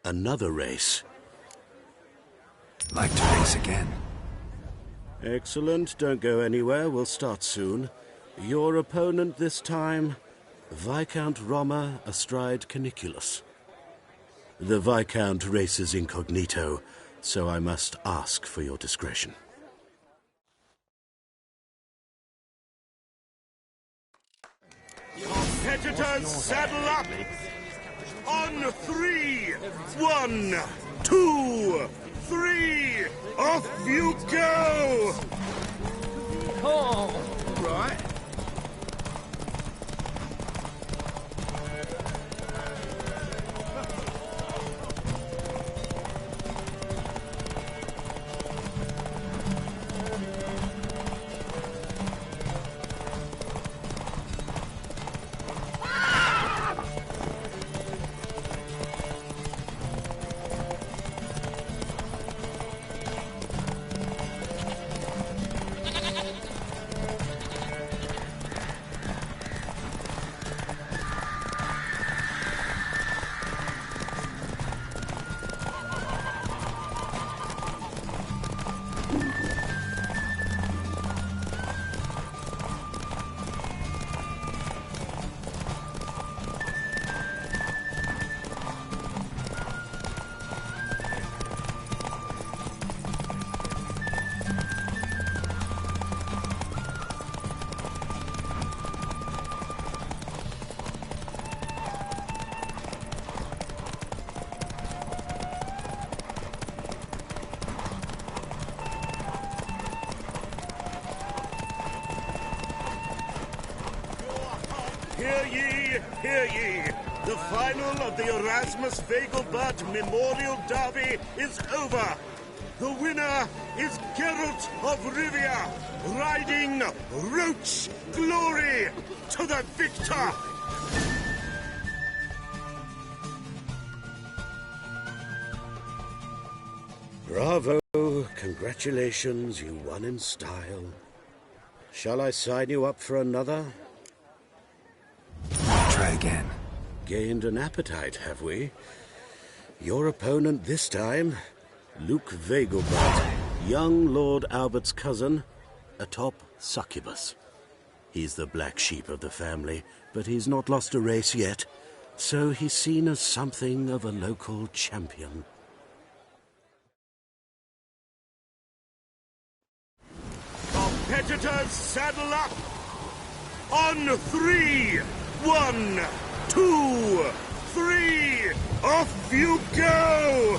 Another race. Like to race again. Excellent. Don't go anywhere. We'll start soon. Your opponent this time, Viscount Roma astride Caniculus. The Viscount races incognito, so I must ask for your discretion. Competitors, saddle up! On 3! 1, 2, 3! Off you go! Oh, right. Hear ye, hear ye! The final of the Erasmus Vegelbud Memorial Derby is over. The winner is Geralt of Rivia, riding Roach glory to the victor! Bravo! Congratulations, you won in style. Shall I sign you up for another? Try again. Gained an appetite, have we? Your opponent this time, Luke Vegelbud, young Lord Albert's cousin, atop Succubus. He's the black sheep of the family, but he's not lost a race yet, so he's seen as something of a local champion. Competitors, saddle up! On 3! 1, 2, 3! Off you go!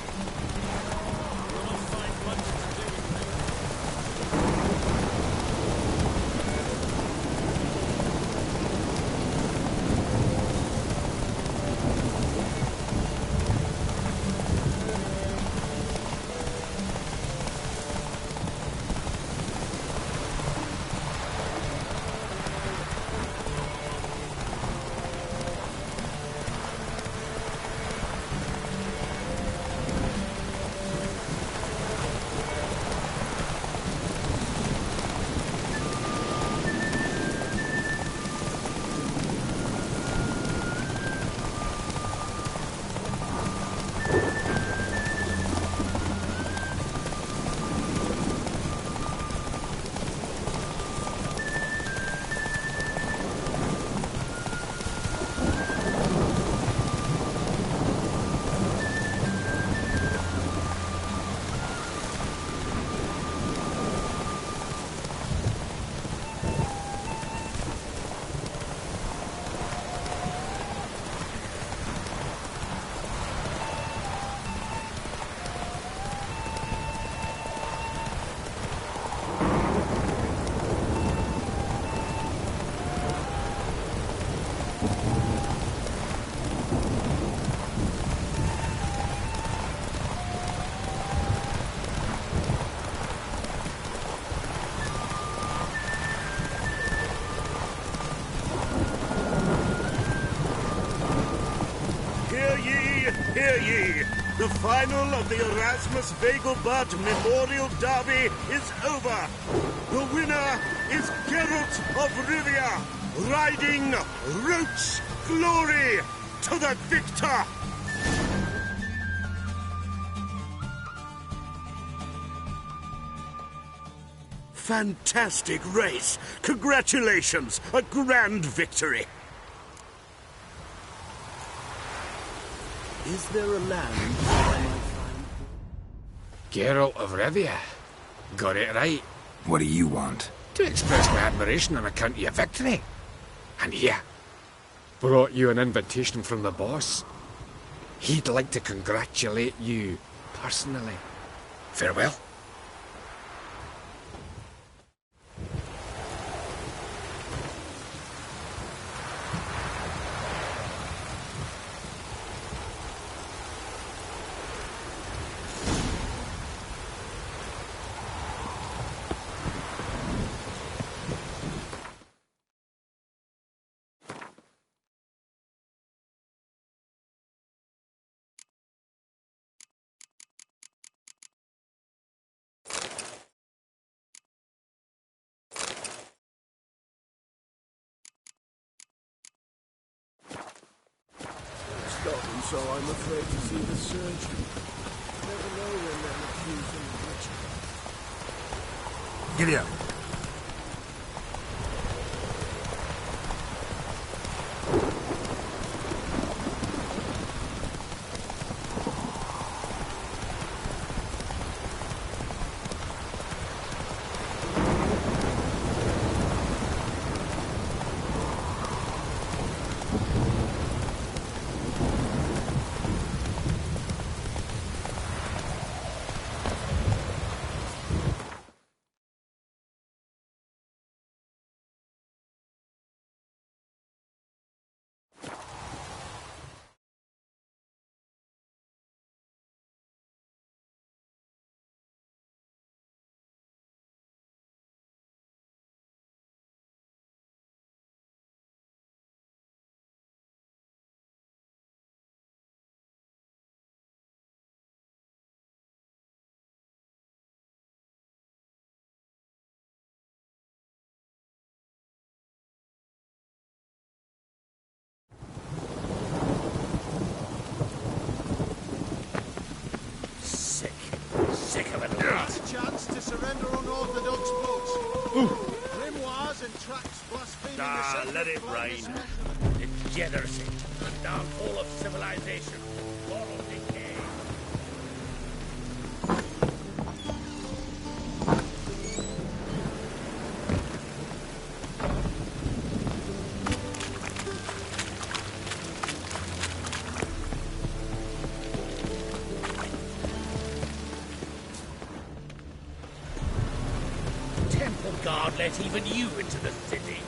Hear ye! The final of the Erasmus Vegelbud Memorial Derby is over! The winner is Geralt of Rivia, riding Roach Glory to the victor! Fantastic race! Congratulations! A grand victory! Is there a land I might find? Geralt of Rivia. Got it right. What do you want? To express my admiration on account of your victory. And here, brought you an invitation from the boss. He'd like to congratulate you personally. Farewell. So I'm afraid to see the surgeon. Never know when they'll accuse him of witchcraft. Giddy up. Sick of it. Chance to surrender unorthodox books. Grimoires and tracts blaspheming let it rain. Degeneracy, the downfall of civilization, moral decay. Temple Guard let even you into the city.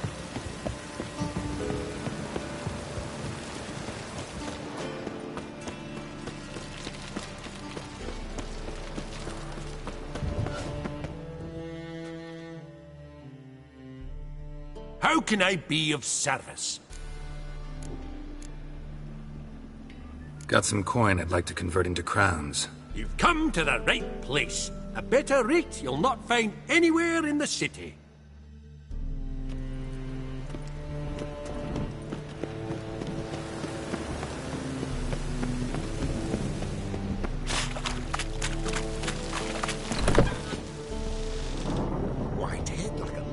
How can I be of service? Got some coin I'd like to convert into crowns. You've come to the right place. A better rate you'll not find anywhere in the city. Whitehead like a...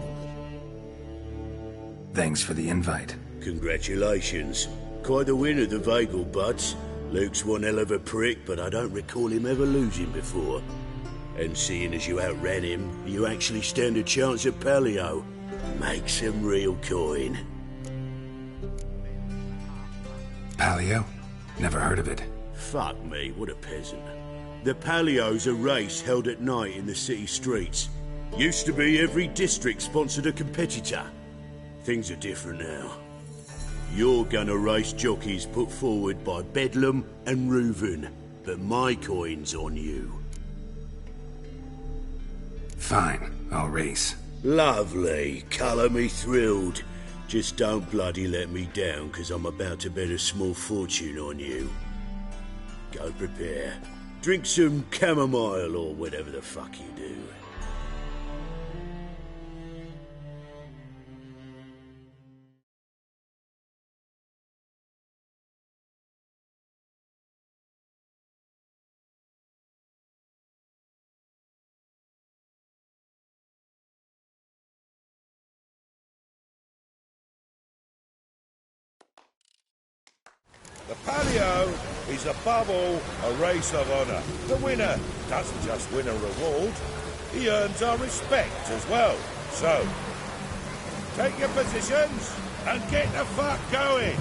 Thanks for the invite. Congratulations. Quite the winner, the Vagel Butts. Luke's one hell of a prick, but I don't recall him ever losing before. And seeing as you outran him, you actually stand a chance at Paleo. Make some real coin. Paleo? Never heard of it. Fuck me, what a peasant. The Paleo's a race held at night in the city streets. Used to be every district sponsored a competitor. Things are different now. You're gonna race jockeys put forward by Bedlam and Reuven, but my coin's on you. Fine, I'll race. Lovely. Colour me thrilled. Just don't bloody let me down, 'cause I'm about to bet a small fortune on you. Go prepare. Drink some chamomile or whatever the fuck you do. The Paleo is above all a race of honour. The winner doesn't just win a reward, he earns our respect as well. So, take your positions and get the fuck going.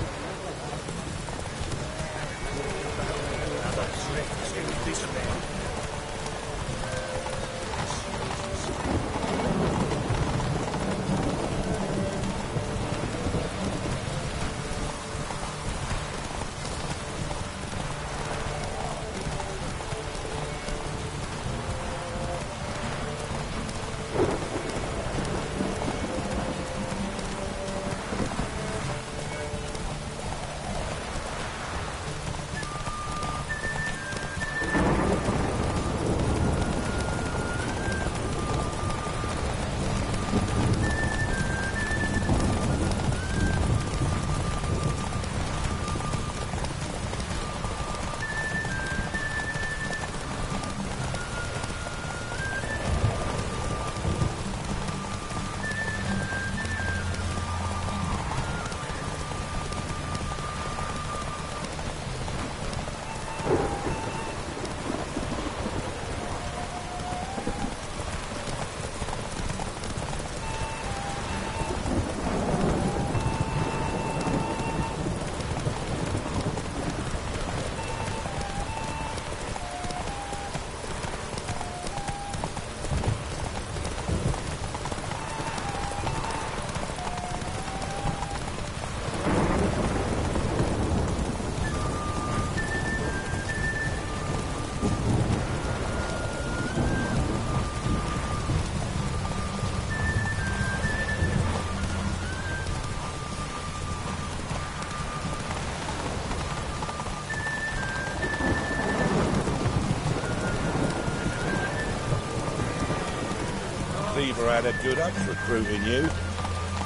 Cleaver had a good up recruiting you.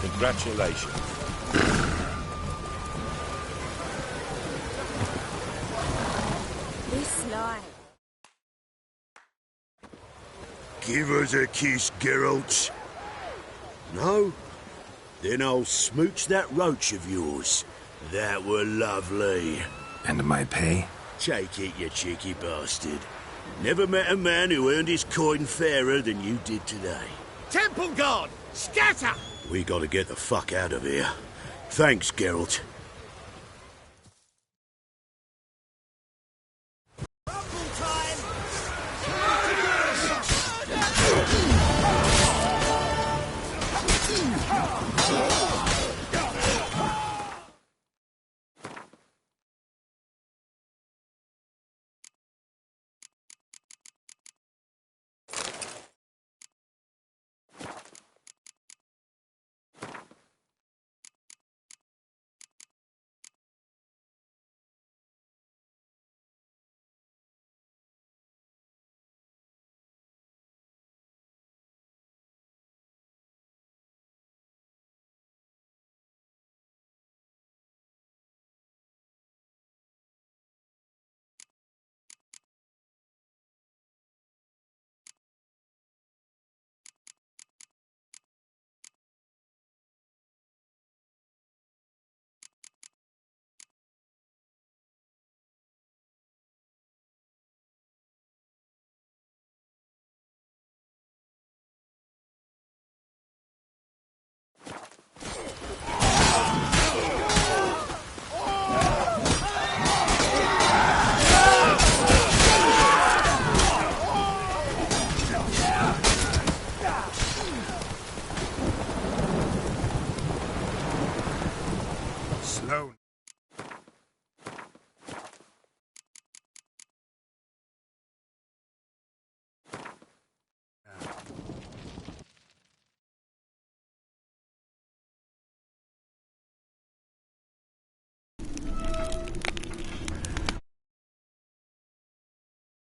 Congratulations. This lie. Give us a kiss, Geralt. No? Then I'll smooch that roach of yours. That were lovely. And my pay? Take it, you cheeky bastard. Never met a man who earned his coin fairer than you did today. Temple Guard, scatter! We gotta get the fuck out of here. Thanks, Geralt. Slow.